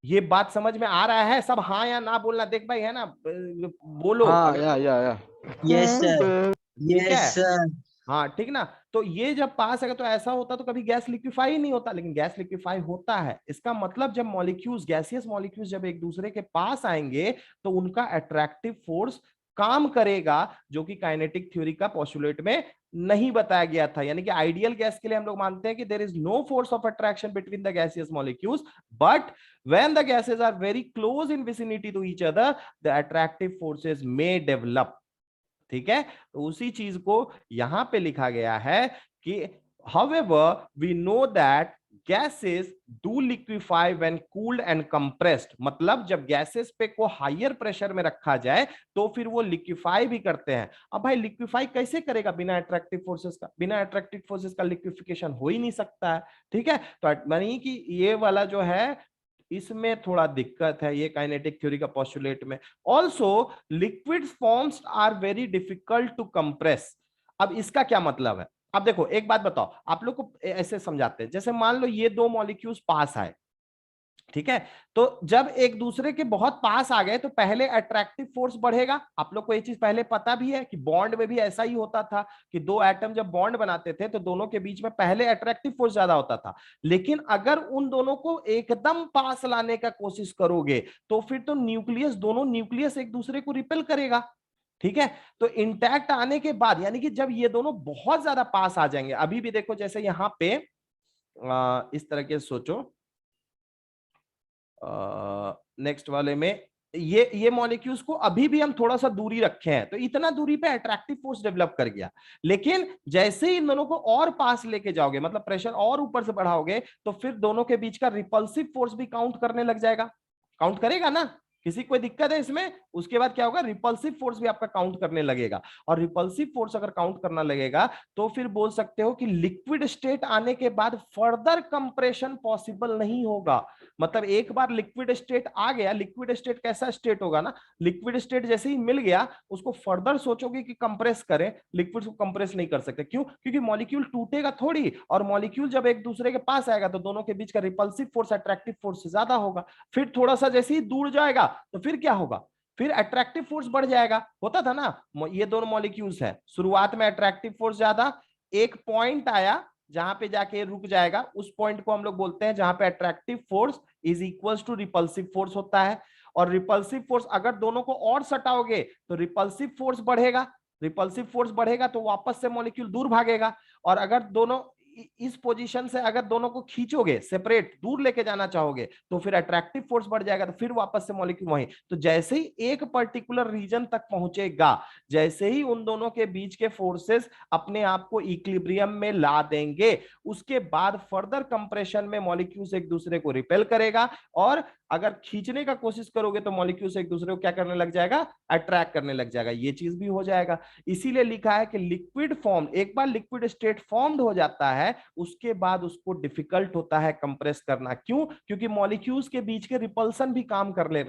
ये बात समझ में आ रहा है? सब हाँ या ना बोलना, देख भाई, है ना, बोलो हाँ अगर या yes, sir. ठीक है। Yes, sir. हाँ ठीक ना, तो ये जब पास है तो ऐसा होता तो कभी गैस लिक्विफाई नहीं होता, लेकिन गैस लिक्विफाई होता है। इसका मतलब जब मॉलिक्यूल्स, गैसियस मॉलिक्यूल्स जब एक दूसरे के पास आएंगे तो उनका अट्रैक्टिव फोर्स काम करेगा, जो कि काइनेटिक थ्योरी का पोस्टुलेट में नहीं बताया गया था। यानी कि आइडियल गैस के लिए हम लोग मानते हैं कि there is no force of attraction between the gaseous molecules, but when the gases are very close in vicinity to each other, the attractive forces may develop. ठीक है, तो उसी चीज को यहां पे लिखा गया है कि however we know that gases do liquefy when cooled and compressed। मतलब जब गैसेस पे को हायर प्रेशर में रखा जाए तो फिर वो लिक्विफाई भी करते हैं। अब भाई लिक्विफाई कैसे करेगा बिना अट्रैक्टिव फोर्सेस का? बिना अट्रैक्टिव फोर्सेस का लिक्विफिकेशन हो ही नहीं सकता है। ठीक है, तो मानिए कि ये वाला जो है इसमें थोड़ा दिक्कत है, ये काइनेटिक थ्योरी का पोस्टुलेट में। Also liquid forms are very difficult to compress. अब इसका क्या मतलब है? अब देखो एक बात बताओ, आप लोग को ऐसे समझाते हैं, जैसे मान लो ये दो मॉलिक्यूल्स पास आए, ठीक है, तो जब एक दूसरे के बहुत पास आ गए तो पहले अट्रैक्टिव फोर्स बढ़ेगा। आप लोग को ये चीज पहले पता भी है कि बॉन्ड में भी ऐसा ही होता था कि दो एटम जब बॉन्ड बनाते थे तो दोनों के बीच में पहले अट्रैक्टिव फोर्स ज्यादा होता था, लेकिन अगर उन दोनों को एकदम पास लाने का कोशिश करोगे तो फिर तो न्यूक्लियस, दोनों न्यूक्लियस एक दूसरे को रिपेल करेगा। ठीक है, तो इंटैक्ट आने के बाद, यानी कि जब ये दोनों बहुत ज्यादा पास आ जाएंगे, अभी भी देखो जैसे यहां पे इस तरह के सोचो, नेक्स्ट वाले में ये मॉलिक्यूल्स को अभी भी हम थोड़ा सा दूरी रखे हैं तो इतना दूरी पे अट्रैक्टिव फोर्स डेवलप कर गया, लेकिन जैसे ही इन दोनों को और पास लेके जाओगे, मतलब प्रेशर और ऊपर से बढ़ाओगे, तो फिर दोनों के बीच का रिपल्सिव फोर्स भी काउंट करने लग जाएगा। काउंट करेगा ना? किसी कोई दिक्कत है इसमें? उसके बाद क्या होगा, रिपल्सिव फोर्स भी आपका काउंट करने लगेगा, और रिपल्सिव फोर्स अगर काउंट करना लगेगा तो फिर बोल सकते हो कि लिक्विड स्टेट आने के बाद फर्दर कंप्रेशन पॉसिबल नहीं होगा। मतलब एक बार लिक्विड स्टेट आ गया, लिक्विड स्टेट कैसा स्टेट होगा ना, लिक्विड स्टेट जैसे ही मिल गया उसको फर्दर सोचोगे कि कंप्रेस करें, लिक्विड को कंप्रेस नहीं कर सकते। क्यों? क्योंकि मॉलिक्यूल टूटेगा थोड़ी, और मॉलिक्यूल जब एक दूसरे के पास आएगा तो दोनों के बीच का रिपल्सिव फोर्स अट्रैक्टिव फोर्स से ज्यादा होगा। फिर थोड़ा सा जैसे ही दूर जाएगा तो फिर क्या होगा, फिर अट्रैक्टिव फोर्स बढ़ जाएगा। होता था ना, ये दोनों मॉलिक्यूल्स है, शुरुआत में अट्रैक्टिव फोर्स ज्यादा, एक पॉइंट आया जहां पे जाके रुक जाएगा, उस पॉइंट को हम लोग बोलते हैं जहां पे attractive force is equals to repulsive force होता है। और रिपल्सिव फोर्स अगर दोनों को और सटाओगे तो रिपल्सिव फोर्स बढ़ेगा, रिपल्सिव फोर्स बढ़ेगा तो वापस से मॉलिक्यूल दूर भागेगा, और अगर दोनों इस पोजीशन से अगर दोनों को खींचोगे सेपरेट, दूर लेके जाना चाहोगे, तो फिर अट्रैक्टिव फोर्स बढ़ जाएगा, तो फिर वापस से मॉलिक्यूल वहीं। तो जैसे ही एक पर्टिकुलर रीजन तक पहुंचेगा, जैसे ही उन दोनों के बीच के फोर्सेस अपने आप को इक्विलिब्रियम में ला देंगे, उसके बाद फर्दर कंप्रेशन में मॉलिक्यूल्स एक दूसरे को रिपेल करेगा, और अगर खींचने का कोशिश करोगे तो मॉलिक्यूल्स एक दूसरे को क्या करने लग जाएगा, अट्रैक्ट करने लग जाएगा। ये चीज भी हो जाएगा। इसीलिए लिखा है कि लिक्विड फॉर्म, एक बार लिक्विड स्टेट फॉर्म्ड हो जाता है, उसके बाद उसको डिफिकल्ट होता है कंप्रेस करना। क्यों? क्योंकि मॉलिक्यूल्स के बीच के रिपल्सन भी काम करने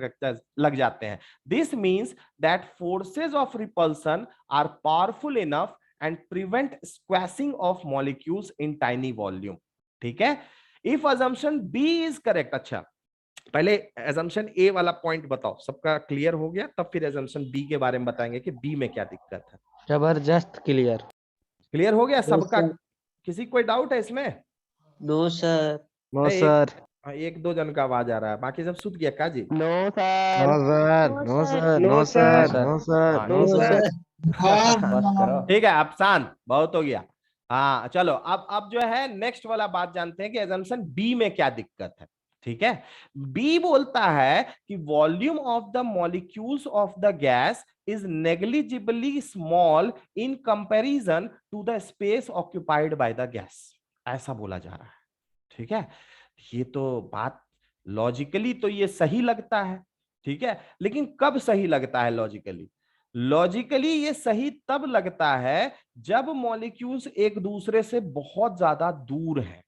लग जाते हैं। This means that forces of repulsion are powerful enough and prevent squashing of molecules in tiny volume. ठीक है, if assumption B is correct. अच्छा, पहले assumption ए वाला पॉइंट बताओ, सबका क्लियर हो गया, तब फिर assumption बी के बारे में बताएंगे कि बी में क्या दिक्कत है। जबरदस्त क्लियर। क्लियर हो गया सबका? sir. किसी कोई डाउट है इसमें? No sir. नो एक, सर। एक दो जन का आवाज आ रहा है, बाकी सब सुत गया Kazi? No sir. No sir. No sir. No sir. No sir. हाँ, नो सर। बस करो। ठीक है, अब शांत, बहुत हो गया। हाँ चलो, अब जो है नेक्स्ट वाला बात जानते हैं कि assumption बी में क्या दिक्कत है। ठीक है, बी बोलता है कि volume of the molecules of the gas is negligibly small in comparison to the space occupied by the gas, ऐसा बोला जा रहा है। ठीक है, ये तो बात लॉजिकली तो ये सही लगता है। ठीक है, लेकिन कब सही लगता है लॉजिकली? लॉजिकली ये सही तब लगता है जब मॉलिक्यूल्स एक दूसरे से बहुत ज्यादा दूर हैं।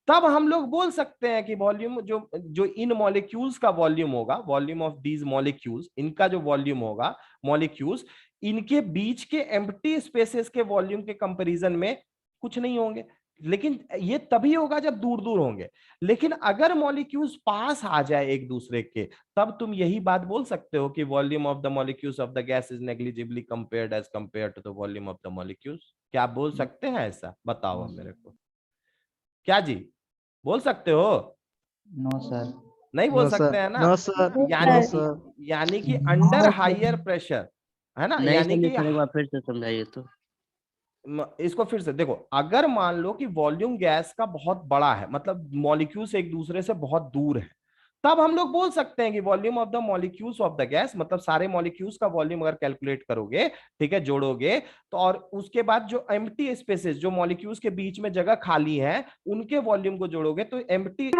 तब हम लोग बोल सकते हैं कि वॉल्यूम जो जो इन मॉलिक्यूल्स का वॉल्यूम होगा, वॉल्यूम ऑफ दीज मॉलिक्यूल्स, इनका जो वॉल्यूम होगा, मॉलिक्यूल्स इनके बीच के एम्प्टी स्पेसेस के वॉल्यूम के कंपैरिजन में कुछ नहीं होंगे। लेकिन ये तभी होगा जब दूर दूर होंगे। लेकिन अगर मॉलिक्यूल्स पास आ जाए एक दूसरे के, तब तुम यही बात बोल सकते हो कि volume of the molecules of the gas is negligibly compared as compared to the volume of the molecules. क्या आप बोल सकते हैं ऐसा? बताओ अब मेरे को, क्या जी बोल सकते हो? No sir. नहीं बोल सकते हैं ना? No sir. यानी कि अंडर हायर प्रेशर, है ना, नहीं यानी समझे कि सर, एक बार फिर से समझाइए तो। इसको फिर से देखो, अगर मान लो कि वॉल्यूम गैस का बहुत बड़ा है, मतलब मॉलिक्यूल्स एक दूसरे से बहुत दूर है, तब हम लोग बोल सकते हैं कि volume of the molecules of the gas, मतलब सारे मॉलिक्यूल्स का वॉल्यूम अगर कैलकुलेट करोगे, ठीक है, जोड़ोगे, तो और उसके बाद जो एम्प्टी स्पेसेस, जो मॉलिक्यूल्स के बीच में जगह खाली है, उनके वॉल्यूम को जोड़ोगे, तो एम्प्टी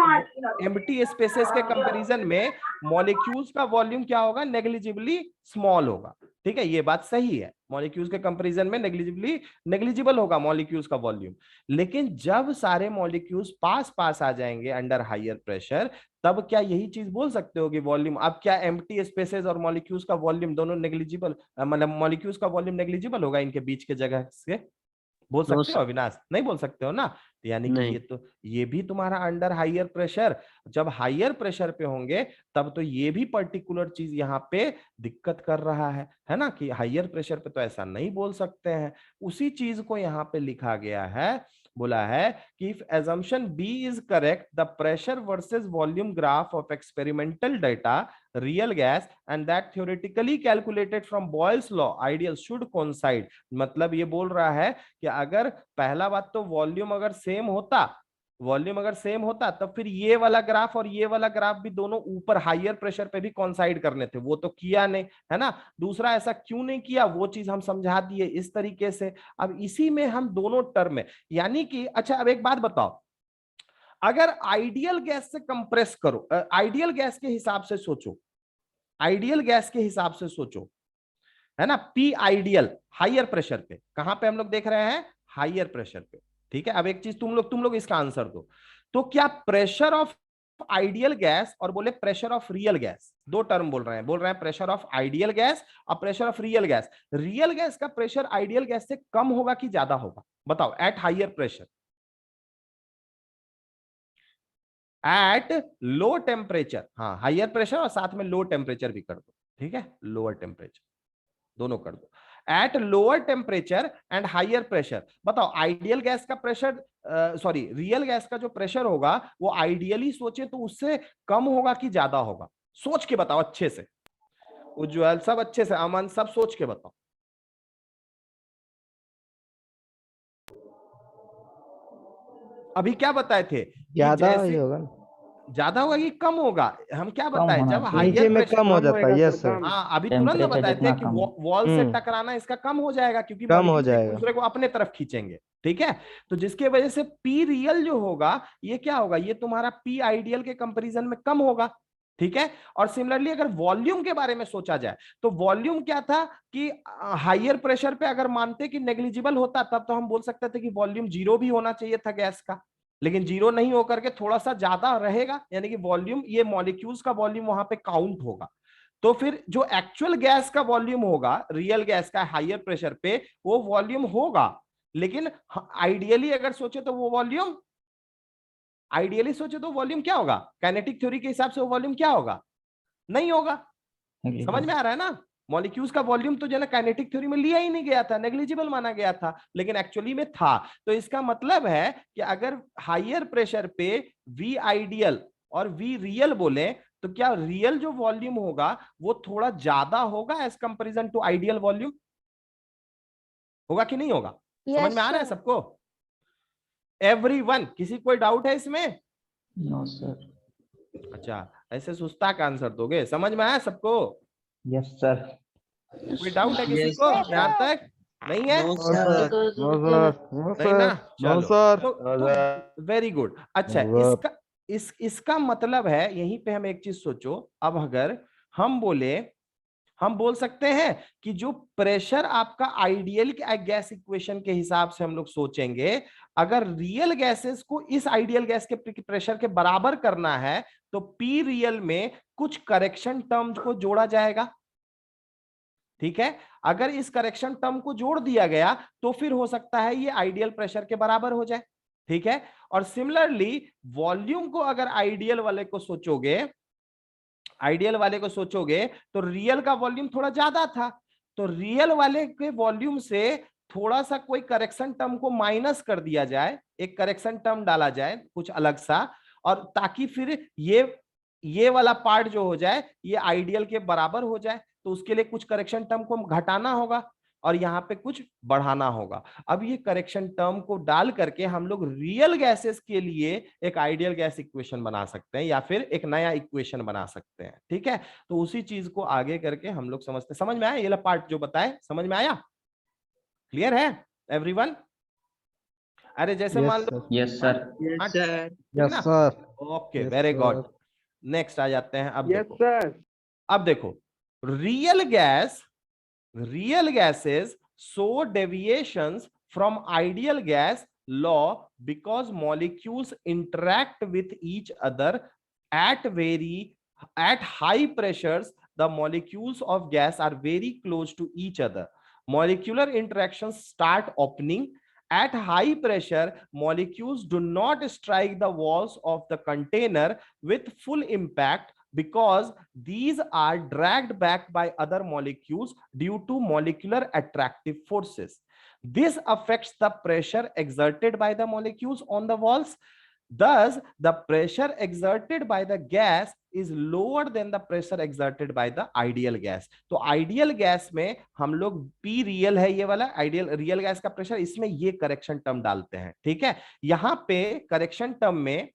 स्पेसेस के कंपैरिजन में मॉलिक्यूल्स का वॉल्यूम क्या होगा? नेग्लिजिबली स्मॉल होगा। ठीक है, ये बात सही है, मॉलिक्यूल्स के कंपैरिजन में नेग्लिजिबल होगा मॉलिक्यूल्स का वॉल्यूम। लेकिन जब सारे मॉलिक्यूल्स पास पास आ जाएंगे अंडर हायर प्रेशर, तब क्या यही चीज बोल सकते हो कि वॉल्यूम, अब क्या एम्प्टी स्पेसेस और मॉलिक्यूल्स का वॉल्यूम दोनों नेग्लिजिबल, मतलब मॉलिक्यूल्स का वॉल्यूम नेग्लिजिबल होगा इनके बीच के जगह से? बोल नो सकते हो सर। अविनाश? नहीं बोल सकते हो ना। तो यानी कि नहीं। ये भी तुम्हारा अंडर हायर प्रेशर, जब हायर प्रेशर पे होंगे, तब तो ये भी पर्टिकुलर चीज यहाँ पे दिक्कत कर रहा है ना, कि हायर प्रेशर पे तो ऐसा नहीं बोल सकते हैं। उसी चीज को यहाँ पे लिखा गया है, बोला है कि if assumption B is correct, the pressure versus volume graph of experimental data, real gas, and that theoretically calculated from Boyle's law ideal should coincide। मतलब ये बोल रहा है कि अगर पहला बात तो वॉल्यूम अगर सेम होता तब फिर ये वाला ग्राफ और ये वाला ग्राफ भी दोनों ऊपर हायर प्रेशर पे भी कॉन्साइड करने थे, वो तो किया नहीं, है ना। दूसरा, ऐसा क्यों नहीं किया वो चीज हम समझा दिए इस तरीके से। अब इसी में हम दोनों टर्म में, यानी कि अच्छा अब एक बात बताओ, अगर आइडियल गैस से कंप्रेस करो, आइडियल गैस के हिसाब से सोचो, आइडियल गैस के हिसाब से सोचो, है ना, पी आइडियल हायर प्रेशर पे, कहां पे हम लोग देख रहे हैं? हायर प्रेशर पे। ठीक है, अब एक चीज तुम लोग इसका आंसर दो, तो क्या प्रेशर ऑफ आइडियल गैस और बोले प्रेशर ऑफ रियल गैस, दो टर्म बोल रहे हैं प्रेशर ऑफ आइडियल गैस और प्रेशर ऑफ रियल गैस का प्रेशर आइडियल गैस से कम होगा कि ज्यादा होगा? बताओ, at higher pressure, at low temperature, हाँ हायर प्रेशर और साथ में लो टेम्परेचर भी कर दो, ठीक है, लोअर टेम्परेचर दोनों कर दो, at lower temperature and higher pressure. बताओ आइडियल गैस का प्रेशर, सॉरी रियल गैस का जो प्रेशर होगा वो आइडियली सोचे तो उससे कम होगा कि ज्यादा होगा? सोच के बताओ अच्छे से, उज्जवल सब अच्छे से, अमन सब सोच के बताओ। अभी क्या बताए थे कि ज्यादा जैसे ही होगा ना, ज्यादा होगा कि कम होगा, हम क्या कम बताए होना जब चाहिए। हाइयर नीचे में प्रेशर, कम हो कम जाता है, होएगा यस सर, सर। कम। हाँ अभी तुरंत ना टेम्परेचर बताए जितना थे कि कम हो। वॉल से हम्म। टकराना इसका कम हो जाएगा क्योंकि कम हो मॉलिक्यूल्स एक जाएगा। दूसरे को अपने तरफ खींचेंगे। ठीक है, तो जिसके वजह से पी रियल जो होगा ये क्या होगा, ये तुम्हारा पी आइडियल के कंपैरिजन में कम होगा। ठीक है, और सिमिलरली अगर वॉल्यूम के बारे में सोचा जाए तो वॉल्यूम क्या था कि हाइयर प्रेशर पे अगर मानते कि नेग्लिजिबल होता तब तो हम बोल सकते थे कि वॉल्यूम जीरो भी होना चाहिए था गैस का, लेकिन जीरो नहीं होकर के थोड़ा सा ज्यादा रहेगा, यानी कि वॉल्यूम, ये मॉलिक्यूल्स का वॉल्यूम वहां पे काउंट होगा। तो फिर जो एक्चुअल गैस का वॉल्यूम होगा रियल गैस का हाइयर प्रेशर पे वो वॉल्यूम होगा, लेकिन आइडियली अगर सोचे तो वो वॉल्यूम, आइडियली सोचे तो वॉल्यूम क्या होगा, काइनेटिक थ्योरी के हिसाब से वो वॉल्यूम क्या होगा, नहीं होगा। समझ में आ रहा है ना, मॉलिक्यूल्स का वॉल्यूम तो जो है काइनेटिक थ्योरी में लिया ही नहीं गया था, नेग्लिजिबल माना गया था, लेकिन एक्चुअली में था। तो इसका मतलब है कि अगर हाइयर प्रेशर पे वी आइडियल और वी रियल बोले तो क्या रियल जो वॉल्यूम होगा वो थोड़ा ज्यादा होगा as comparison to ideal volume, होगा कि नहीं होगा? समझ में आ रहा है सबको? एवरीवन, किसी कोई डाउट है इसमें? No sir. अच्छा, ऐसे सुस्ता का आंसर दोगे? समझ में आया सबको? Yes sir. कोई डाउट है किसी Yes, को sir. यहां तक? नहीं है? No, no sir. Sir, no sir, no नहीं ना? सर, नो चलो, सर, तो वेरी गुड। अच्छा, इसका इसका मतलब है, यहीं पे हम एक चीज सोचो, अब अगर हम बोले, हम बोल सकते हैं कि जो प्रेशर आपका आइडियल गैस इक्वेशन के हिसाब से हम लोग सोचेंगे, अगर रियल गैसेस को इस आइडियल गैस के प्रेशर के बराबर करना है तो पी रियल में कुछ करेक्शन टर्म्स को जोड़ा जाएगा। ठीक है, अगर इस करेक्शन टर्म को जोड़ दिया गया तो फिर हो सकता है ये आइडियल प्रेशर के बराबर हो जाए। ठीक है, और सिमिलरली वॉल्यूम को अगर आइडियल वाले को सोचोगे, आइडियल वाले को सोचोगे तो रियल का वॉल्यूम थोड़ा ज्यादा था, तो रियल वाले के वॉल्यूम से थोड़ा सा कोई करेक्शन टर्म को माइनस कर दिया जाए, एक करेक्शन टर्म डाला जाए कुछ अलग सा, और ताकि फिर ये वाला पार्ट जो हो जाए ये आइडियल के बराबर हो जाए, तो उसके लिए कुछ करेक्शन टर्म को घटाना होगा और यहाँ पे कुछ बढ़ाना होगा। अब ये करेक्शन टर्म को डाल करके हम लोग रियल गैसेस के लिए एक आइडियल गैस इक्वेशन बना सकते हैं या फिर एक नया इक्वेशन बना सकते हैं। ठीक है, तो उसी चीज को आगे करके हम लोग समझते हैं। समझ में आया ये वाला पार्ट जो बताए? समझ में आया? क्लियर है एवरीवन? अरे जैसे मान लो, yes sir. Yes, sir. Yes sir, okay very good. Next आ जाते हैं। अब यस देखो, सर। अब देखो, real gas, real gases show deviations from ideal gas law because molecules interact with each other at high pressures. The molecules of gas are very close to each other. Molecular interactions start opening at high pressure. Molecules do not strike the walls of the container with full impact because these are dragged back by other molecules due to molecular attractive forces. This affects the pressure exerted by the molecules on the walls. Thus, the pressure exerted by the gas is lower than the pressure exerted by the ideal gas. तो आइडियल गैस में हम लोग पी रियल है ये वाला आइडियल रियल गैस का प्रेशर, इसमें ये करेक्शन टर्म डालते हैं। ठीक है, यहाँ पे करेक्शन टर्म में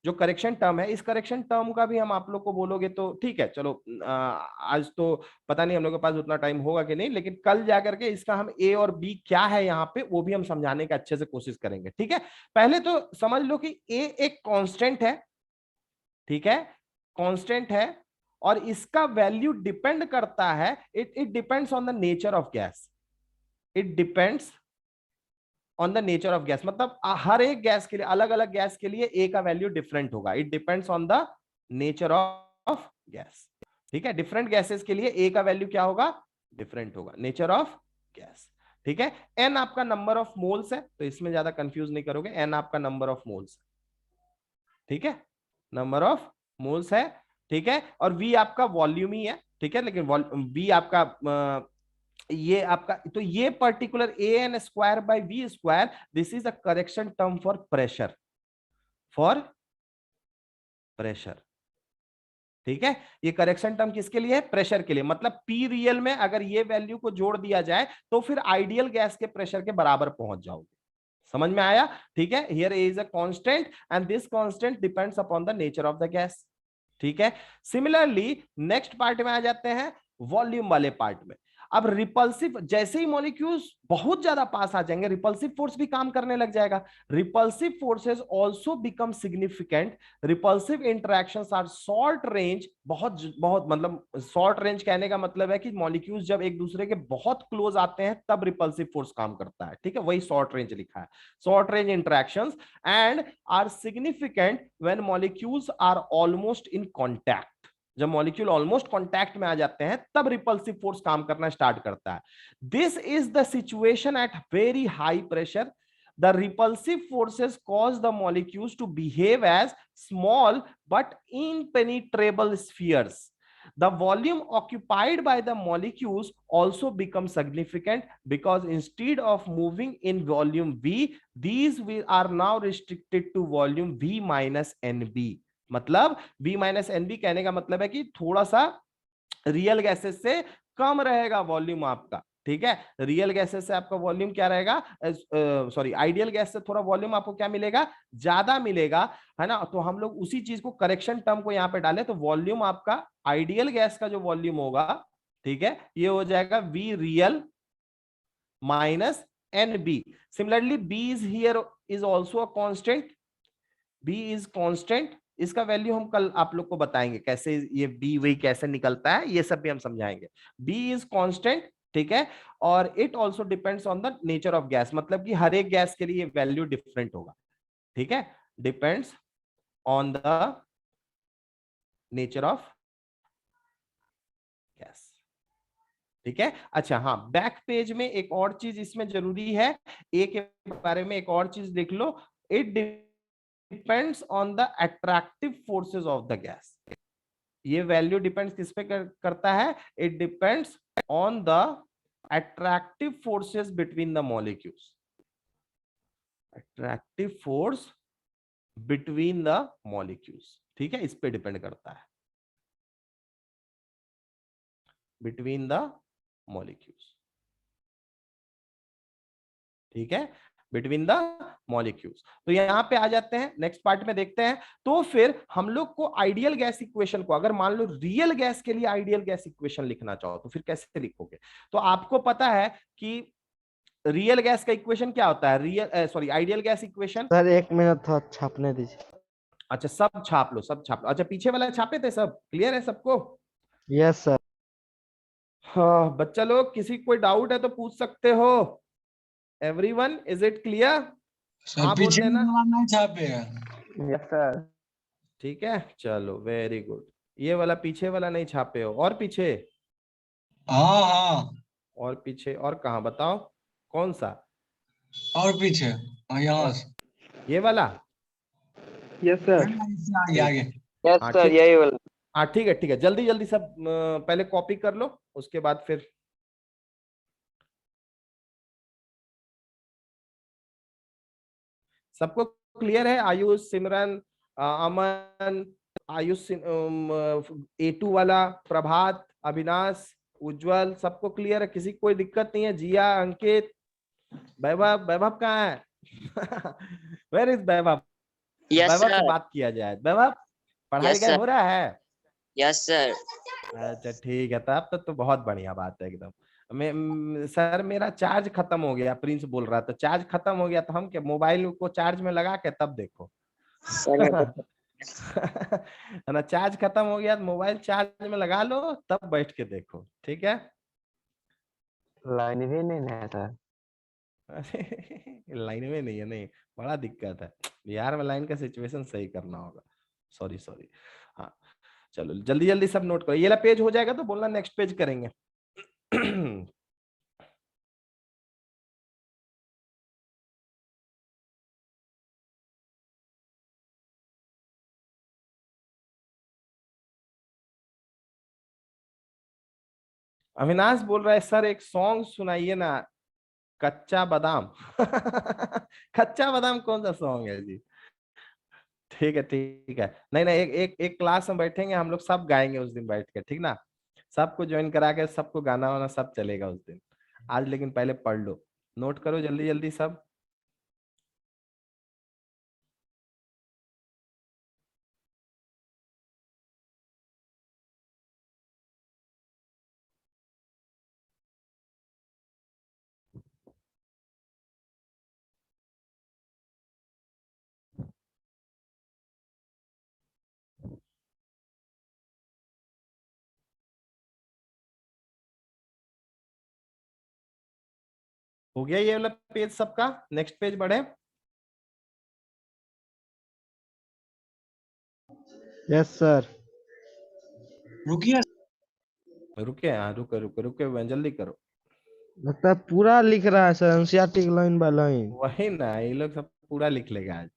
जो करेक्शन टर्म है, इस करेक्शन टर्म का भी हम आप लोग को बोलोगे तो ठीक है, चलो आज तो पता नहीं हम लोग के पास उतना टाइम होगा कि नहीं, लेकिन कल जाकर के इसका हम ए और बी क्या है यहाँ पे वो भी हम समझाने का अच्छे से कोशिश करेंगे। ठीक है, पहले तो समझ लो कि ए एक कांस्टेंट है। ठीक है, कांस्टेंट है और इसका वैल्यू डिपेंड करता है, it depends on the nature of gas, it depends on the nature of gas, मतलब हर एक गैस के लिए, अलग अलग गैस के लिए ए का वैल्यू डिफरेंट होगा। It depends on the nature of gas. ठीक है, डिफरेंट गैसेस के लिए ए का वैल्यू क्या होगा, डिफरेंट होगा, नेचर ऑफ गैस। ठीक है, एन आपका नंबर ऑफ मोल्स है, तो इसमें ज्यादा कंफ्यूज नहीं करोगे, एन आपका नंबर ऑफ मोल्स। ठीक है, नंबर ऑफ मोल्स है। ठीक है, और वी आपका वॉल्यूम ही है। ठीक है, लेकिन वी आपका ये आपका, तो ये particular A N square by V square, this is a correction term for pressure, for pressure. ठीक है, ये करेक्शन टर्म किसके लिए है, प्रेशर के लिए। मतलब पी रियल में अगर ये वैल्यू को जोड़ दिया जाए तो फिर आइडियल गैस के प्रेशर के बराबर पहुंच जाओगे। समझ में आया? ठीक है, here A is a constant and this constant depends upon the nature of the gas. ठीक है, सिमिलरली नेक्स्ट पार्ट में आ जाते हैं वॉल्यूम वाले पार्ट में। अब रिपल्सिव, जैसे ही मॉलिक्यूल्स बहुत ज्यादा पास आ जाएंगे रिपल्सिव फोर्स भी काम करने लग जाएगा। Repulsive forces also become significant. Repulsive interactions are short range, बहुत बहुत मतलब शॉर्ट रेंज कहने का मतलब है कि मॉलिक्यूल्स जब एक दूसरे के बहुत क्लोज आते हैं तब रिपल्सिव फोर्स काम करता है। ठीक है, वही शॉर्ट रेंज लिखा है, short range interactions and are significant when molecules are almost in contact. जब मॉलिक्यूल ऑलमोस्ट कांटेक्ट में आ जाते हैं तब रिपल्सिव फोर्स काम करना स्टार्ट करता है। This is the situation at very high pressure. The repulsive forces cause the molecules to behave as small but impenetrable spheres. The volume occupied by the molecules also becomes significant because instead of moving in volume V, these are now restricted to volume V minus NB. मतलब V माइनस NB कहने का मतलब है कि थोड़ा सा रियल गैसेस से कम रहेगा वॉल्यूम आपका। ठीक है, रियल गैसेस से आपका वॉल्यूम क्या रहेगा, सॉरी आइडियल गैस से थोड़ा वॉल्यूम आपको क्या मिलेगा, ज्यादा मिलेगा, है ना। तो हम लोग उसी चीज को करेक्शन टर्म को यहाँ पे डाले तो वॉल्यूम आपका आइडियल गैस का जो वॉल्यूम होगा, ठीक है, ये हो जाएगा V real minus N B. Similarly B is here is also a constant, B is constant. इसका वैल्यू हम कल आप लोग को बताएंगे कैसे ये बी वही कैसे निकलता है, ये सब भी हम समझाएंगे। बी इज कांस्टेंट, ठीक है, और it also depends on the nature of gas, मतलब कि हर एक गैस के लिए वैल्यू डिफरेंट होगा। ठीक है, depends on the nature of gas. ठीक है, अच्छा हाँ, बैक पेज में एक और चीज इसमें जरूरी है, ए के बारे में एक और चीज देख लो, it depends on the attractive forces of the gas. ये वैल्यू डिपेंड्स किस पे करता है, it depends on the attractive forces between the molecules. Attractive force between the molecules, ठीक है, इस पे डिपेंड करता है, बिटवीन द मॉलिक्यूल्स। ठीक है, बिटवीन द मॉलिक्यूल्स। तो यहां पे आ जाते हैं, नेक्स्ट पार्ट में देखते हैं। तो फिर हम लोग को आइडियल गैस इक्वेशन को, अगर मान लो रियल गैस के लिए आइडियल गैस इक्वेशन लिखना चाहो तो फिर कैसे लिखोगे? तो आपको पता है कि रियल गैस का इक्वेशन क्या होता है, real sorry ideal gas equation. Sir 1 minute था, छापने दीजिए। अच्छा सब छाप लो, सब छाप लो। अच्छा पीछे वाला छापे थे, सब क्लियर है सबको? Yes sir. हाँ बच्चा लोग, किसी कोई डाउट है तो पूछ सकते हो। Everyone is it clear? हाँ बोल देना। नहीं छापेगा। Yes sir. ठीक है, चलो वेरी गुड। ये वाला पीछे वाला नहीं छापे हो, और पीछे? हाँ हाँ, और पीछे, और कहाँ बताओ, कौन सा? और पीछे, हाँ यहाँ और से। ये वाला? Yes sir. आगे आगे। यस हाँ सर, ठीक, यही वाला। हाँ ठीक है ठीक है, जल्दी जल्दी सब पहले कॉपी कर लो, उसके बाद फिर सबको क्लियर है? आयुष, सिमरन, अमन, आयुष, A2 वाला, प्रभात, अविनाश, उज्जवल, सबको क्लियर है? किसी कोई दिक्कत नहीं है? जिया, अंकित, वैभव, वैभव कहाँ है? Where is Vaibhav? Yes Vaibhav से सर। बात किया जाए। वैभव पढ़ाई यस क्या सर। हो रहा है? Yes sir. अच्छा ठीक है, तब तो बहुत बढ़िया बात है एकदम। सर मेरा चार्ज खत्म हो गया, प्रिंस बोल रहा था चार्ज खत्म हो गया, तो हम क्या मोबाइल को चार्ज में लगा के तब देखो। है ना, चार्ज खत्म हो गया तो मोबाइल चार्ज में लगा लो तब बैठ के देखो, ठीक है। लाइन भी नहीं है सर। लाइन में नहीं है, नहीं, बड़ा दिक्कत है बिहार में, लाइन का सिचुएशन सही करना होगा। सॉरी सॉरी, हाँ चलो जल्दी जल्दी सब नोट करो। ये वाला पेज हो जाएगा तो बोलना नेक्स्ट पेज करेंगे। अविनाश बोल रहा है सर एक सॉन्ग सुनाइए ना, कच्चा बादाम। कच्चा बादाम कौन सा सॉन्ग है जी? ठीक है ठीक है, नहीं नहीं, एक एक एक क्लास में बैठेंगे हम लोग, सब गाएंगे उस दिन बैठ के, ठीक ना। सबको ज्वाइन करा के सबको गाना वाना सब चलेगा उस दिन। आज लेकिन पहले पढ़ लो, नोट करो जल्दी जल्दी सब। हो गया ये वाला पेज सबका? नेक्स्ट पेज बढ़े। Yes sir. रुकिए रुके, हाँ रुके रुके रुके, जल्दी करो। लगता है पूरा लिख रहा है sir, NCERT line by line. वही ना, ये लोग सब पूरा लिख लेगा आज,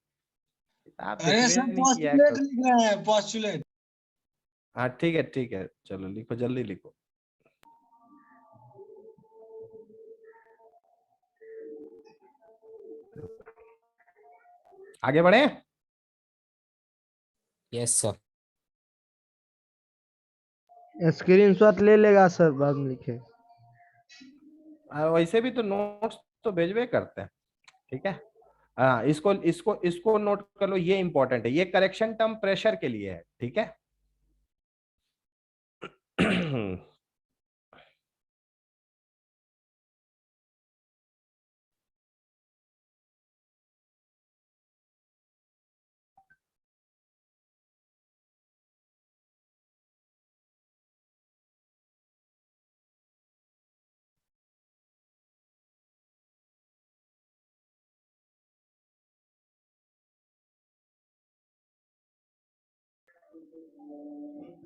किताब अरे देखबे सर नहीं किया पॉस्टुलेट करो। लिख रहे हैं पॉस्टुलेट। हाँ ठीक है, चलो लिखो, जल्दी लिखो। आगे बढ़े। Yes sir. स्क्रीनशॉट ले लेगा सर, बाद में लिखे। वैसे भी तो नोट्स तो भेजबे करते हैं, ठीक है। हाँ, इसको इसको इसको नोट कर लो, ये इंपॉर्टेंट है, ये करेक्शन टर्म प्रेशर के लिए है, ठीक है।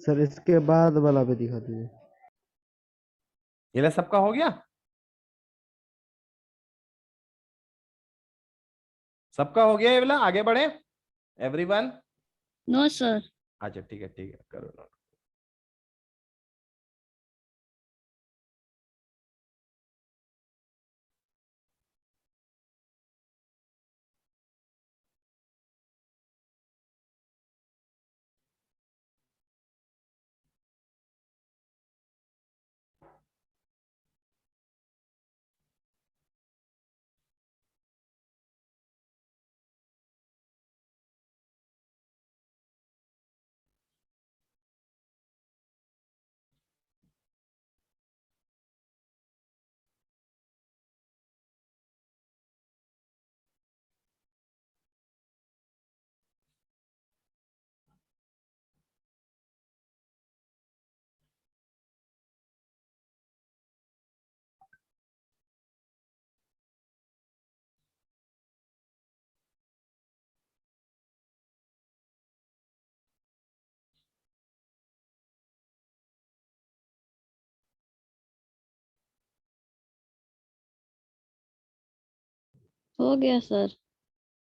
सर इसके बाद वाला भी दिखा दीजिए। ये ले, सबका हो गया? सबका हो गया ये वाला? आगे बढ़े एवरीवन। No sir. अच्छा ठीक है, करो नोट। हो गया सर।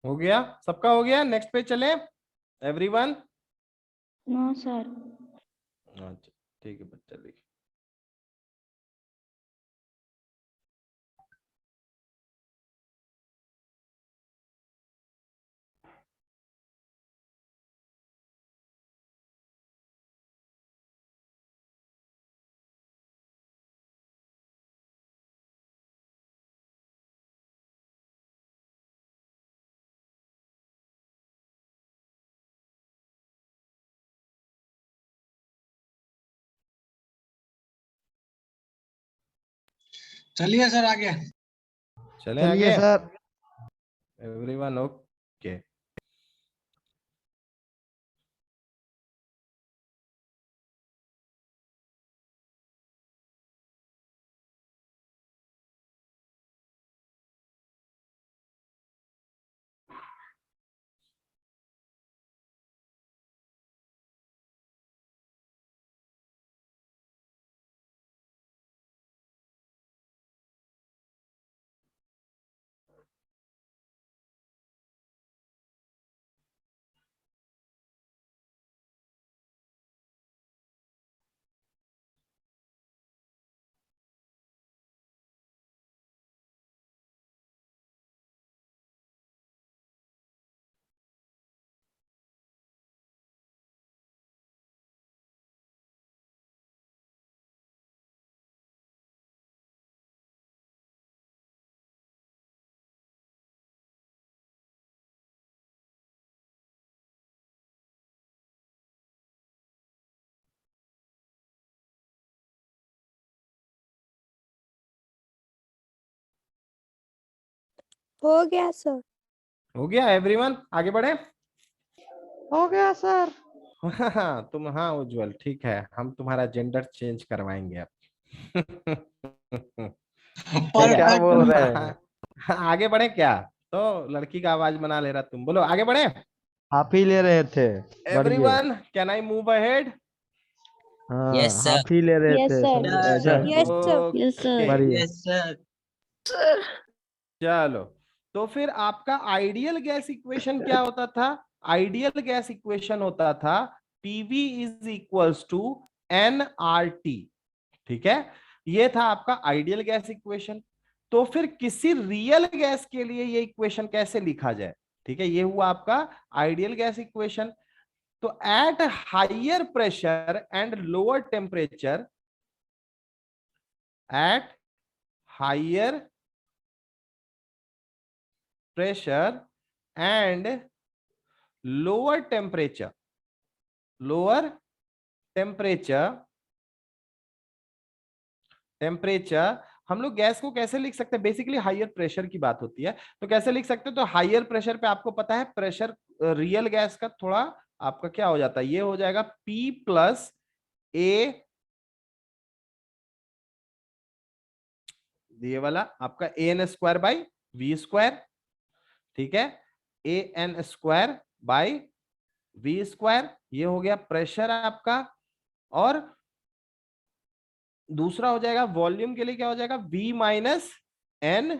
हो गया, सबका हो गया। नेक्स्ट पे चले एवरीवन। No sir. अच्छा ठीक है बच्चा, लिख। चलिए सर आगे। चले चलिए आगे सर। Everyone, okay. हो गया सर। हो गया एवरीवन, आगे बढ़े। हो गया सर। हाँ तुम, हाँ उज्जवल, ठीक है, हम तुम्हारा जेंडर चेंज करवाएंगे अब। ठीक क्या है। बोल रहे हाँ, हैं? आगे बढ़े क्या? तो लड़की का आवाज बना ले रहा तुम, बोलो आगे बढ़े। आप ही ले रहे थे, बढ़िए। Everyone can I move ahead? Yes, हाँ, sir. आप ही ले रहे Yes, थे sir. इधर। Yes, sir. Yes, sir. बढ़िए। Yes, sir. चलो, तो फिर आपका आइडियल गैस इक्वेशन क्या होता था? आइडियल गैस इक्वेशन होता था PV is equals to NRT. ठीक है, ये था आपका आइडियल गैस इक्वेशन। तो फिर किसी रियल गैस के लिए ये इक्वेशन कैसे लिखा जाए? ठीक है, ये हुआ आपका आइडियल गैस इक्वेशन। तो at higher pressure and lower temperature, at higher pressure and lower temperature, lower temperature हम लोग गैस को कैसे लिख सकते हैं? बेसिकली हायर प्रेशर की बात होती है, तो कैसे लिख सकते हैं? तो हायर प्रेशर पे आपको पता है प्रेशर रियल गैस का थोड़ा आपका क्या हो जाता है, ये हो जाएगा P प्लस ए, ये वाला आपका a N square by V square. ठीक है, a N square by V square, ये हो गया प्रेशर आपका। और दूसरा हो जाएगा वॉल्यूम के लिए, क्या हो जाएगा? V minus N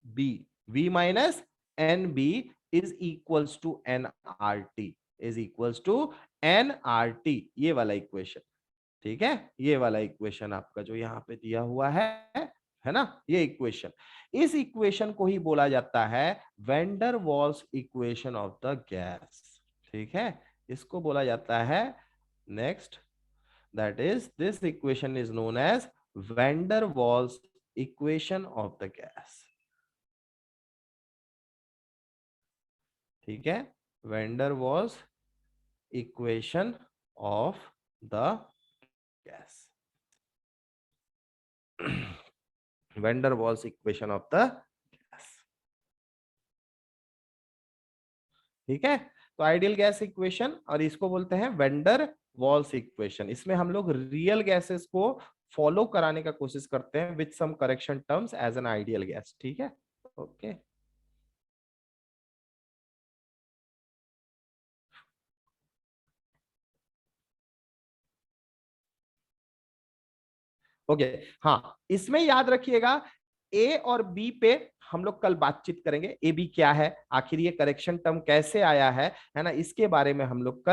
B, V minus N B is equals to N R T, is equals to N R T, ये वाला इक्वेशन। ठीक है, ये वाला इक्वेशन आपका जो यहाँ पे दिया हुआ है ना, ये इक्वेशन, इस इक्वेशन को ही बोला जाता है van der Waals equation of the gas. ठीक है, इसको बोला जाता है next, that is this equation is known as van der Waals equation of the gas। ठीक है, van der Waals equation of the gas, van der Waals equation of the gas। ठीक है, तो आइडियल गैस इक्वेशन, और इसको बोलते हैं वैन डर वाल्स इक्वेशन। इसमें हम लोग रियल गैसेस को फॉलो कराने का कोशिश करते हैं with some correction terms as an ideal gas. ठीक है, ओके। ओके, हाँ, इसमें याद रखिएगा ए और बी पे हम लोग कल बातचीत करेंगे। ए बी क्या है, आखिर ये करेक्शन टर्म कैसे आया है ना, इसके बारे में हम लोग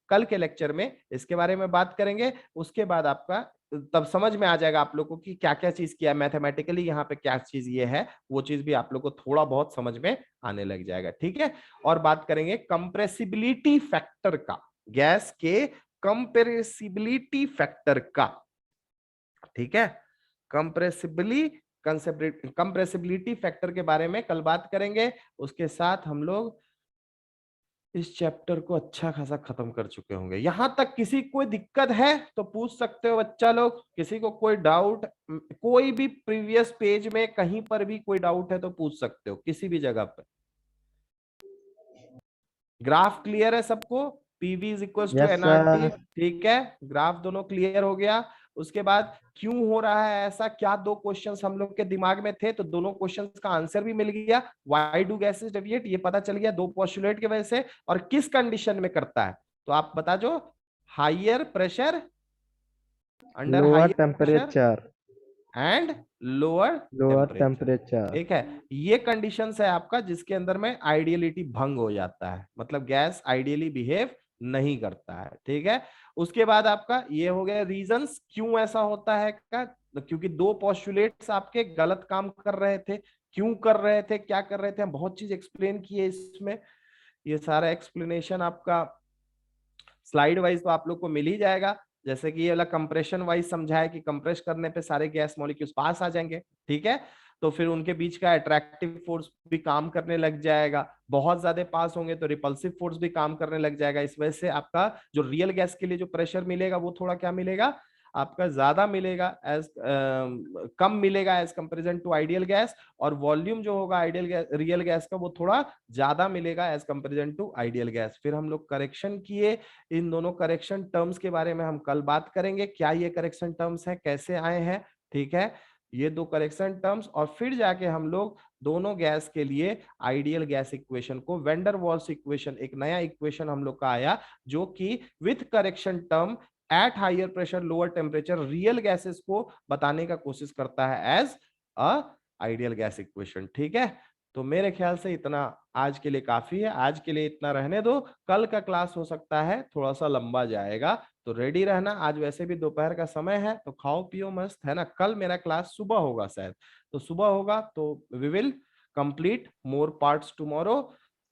कल के लेक्चर में इसके बारे में बात करेंगे। उसके बाद आपका तब समझ में आ जाएगा आप लोगों को कि क्या क्या चीज किया मैथमेटिकली, यहाँ पे क्या चीज ये है, वो चीज भी आप लोग को थोड़ा बहुत समझ में आने लग जाएगा। ठीक है, और बात करेंगे कंप्रेसिबिलिटी फैक्टर का, गैस के कंप्रेसिबिलिटी फैक्टर का। ठीक है, कंप्रेसिबिलिटी फैक्टर के बारे में कल बात करेंगे। उसके साथ हम लोग इस चैप्टर को अच्छा खासा खत्म कर चुके होंगे। यहां तक किसी कोई दिक्कत है तो पूछ सकते हो बच्चा लोग, किसी को कोई डाउट, कोई भी प्रीवियस पेज में कहीं पर भी कोई डाउट है तो पूछ सकते हो किसी भी जगह पर। ग्राफ क्लियर है सबको? PV is equal to NRT. ठीक है, ग्राफ दोनों क्लियर हो गया। उसके बाद क्यों हो रहा है ऐसा, क्या दो क्वेश्चंस हम लोग के दिमाग में थे, तो दोनों क्वेश्चंस का आंसर भी मिल गया। व्हाई डू गैसेस डेविएट, ये पता चल गया दो पोस्टुलेट की वजह से, और किस कंडीशन में करता है तो आप बता जो, higher pressure under higher temperature and lower temperature. ठीक है, ये कंडीशंस है आपका जिसके अंदर में आइडियलिटी भंग हो जाता है, मतलब गैस आइडियली बिहेव नहीं करता है। ठीक है, उसके बाद आपका ये हो गया रीजंस क्यों ऐसा होता है का, क्योंकि दो पोस्टुलेट्स आपके गलत काम कर रहे थे। क्यों कर रहे थे, क्या कर रहे थे, हम बहुत चीज एक्सप्लेन किए इसमें। ये सारा एक्सप्लेनेशन आपका स्लाइड वाइज तो आप लोग को मिल ही जाएगा। जैसे कि ये वाला कंप्रेशन वाइज समझा है कि कंप्रेस करने पे सारे गैस मॉलिक्यूल्स पास आ जाएंगे। ठीक है, तो फिर उनके बीच का अट्रैक्टिव फोर्स भी काम करने लग जाएगा। बहुत ज्यादा पास होंगे तो रिपल्सिव फोर्स भी काम करने लग जाएगा। इस वजह से आपका जो रियल गैस के लिए जो प्रेशर मिलेगा वो थोड़ा क्या मिलेगा, आपका ज्यादा मिलेगा, एज कम मिलेगा as comparison to ideal gas. और वॉल्यूम जो होगा आइडियल गैस रियल गैस का वो थोड़ा ज्यादा मिलेगा as comparison to ideal gas. फिर हम लोग करेक्शन किए, इन दोनों करेक्शन टर्म्स के बारे में हम कल बात करेंगे, क्या ये करेक्शन टर्म्स हैं, कैसे आए हैं। ठीक है, ये दो करेक्शन टर्म्स, और फिर जाके हम लोग दोनों गैस के लिए आइडियल गैस इक्वेशन को, वेंडर वॉल्स इक्वेशन, एक नया इक्वेशन हम लोग का आया जो कि with correction term at higher pressure lower temperature real gases को बताने का कोशिश करता है as a ideal gas equation. ठीक है, तो मेरे ख्याल से इतना आज के लिए काफी है, आज के लिए इतना रहने दो। कल का क्लास हो सकता है थोड़ा सा लंबा जाएगा, तो रेडी रहना। आज वैसे भी दोपहर का समय है, तो खाओ पियो मस्त, है ना। कल मेरा क्लास सुबह होगा शायद, तो सुबह होगा तो we will complete more parts tomorrow.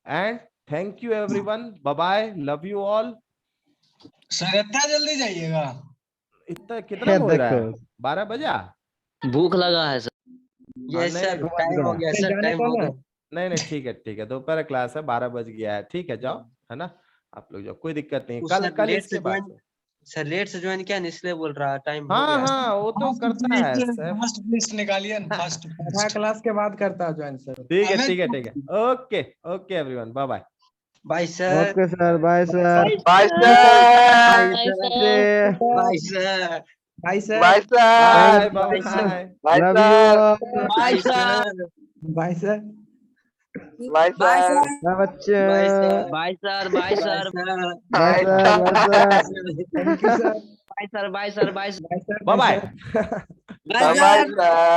And thank you everyone, bye bye, love you all. Sir इतना जल्दी जाइएगा? इतना कितना हो रहा है, 12 बजा? भूख लगा है सर। यस नहीं, सर, टाइम हो गया सर, टाइम हो गया। नहीं नहीं, ठीक है ठीक है, दोपहर क्लास है, 12 बज गया है। ठीक है, जाओ, है ना, आप लोग जाओ, कोई दिक्कत नहीं। उस कल सर कल लेट इसके से बाद ज्वाइन सर, लेट से ज्वाइन किया ना, इसलिए बोल रहा टाइम हो हाँ गया। हाँ, वो तो करता है सर। फर्स्ट लिस्ट निकालिए ना, फर्स्ट आधा क्लास के बाद करता है ज्वाइन सर। ठीक है ठीक है ठीक है, okay okay everyone, bye bye. Bye sir. Okay sir, bye sir. Bye bye sir. Bye sir. Bye sir. Bye bye bye sir. Bye. Love you bye sir. Bye sir. Bye sir. बच्चे। Bye sir. Bye sir, bye sir, bye sir, bye sir. Thank you sir. Bye sir, bye sir, bye sir. Bye sir. Bye bye. Bye sir.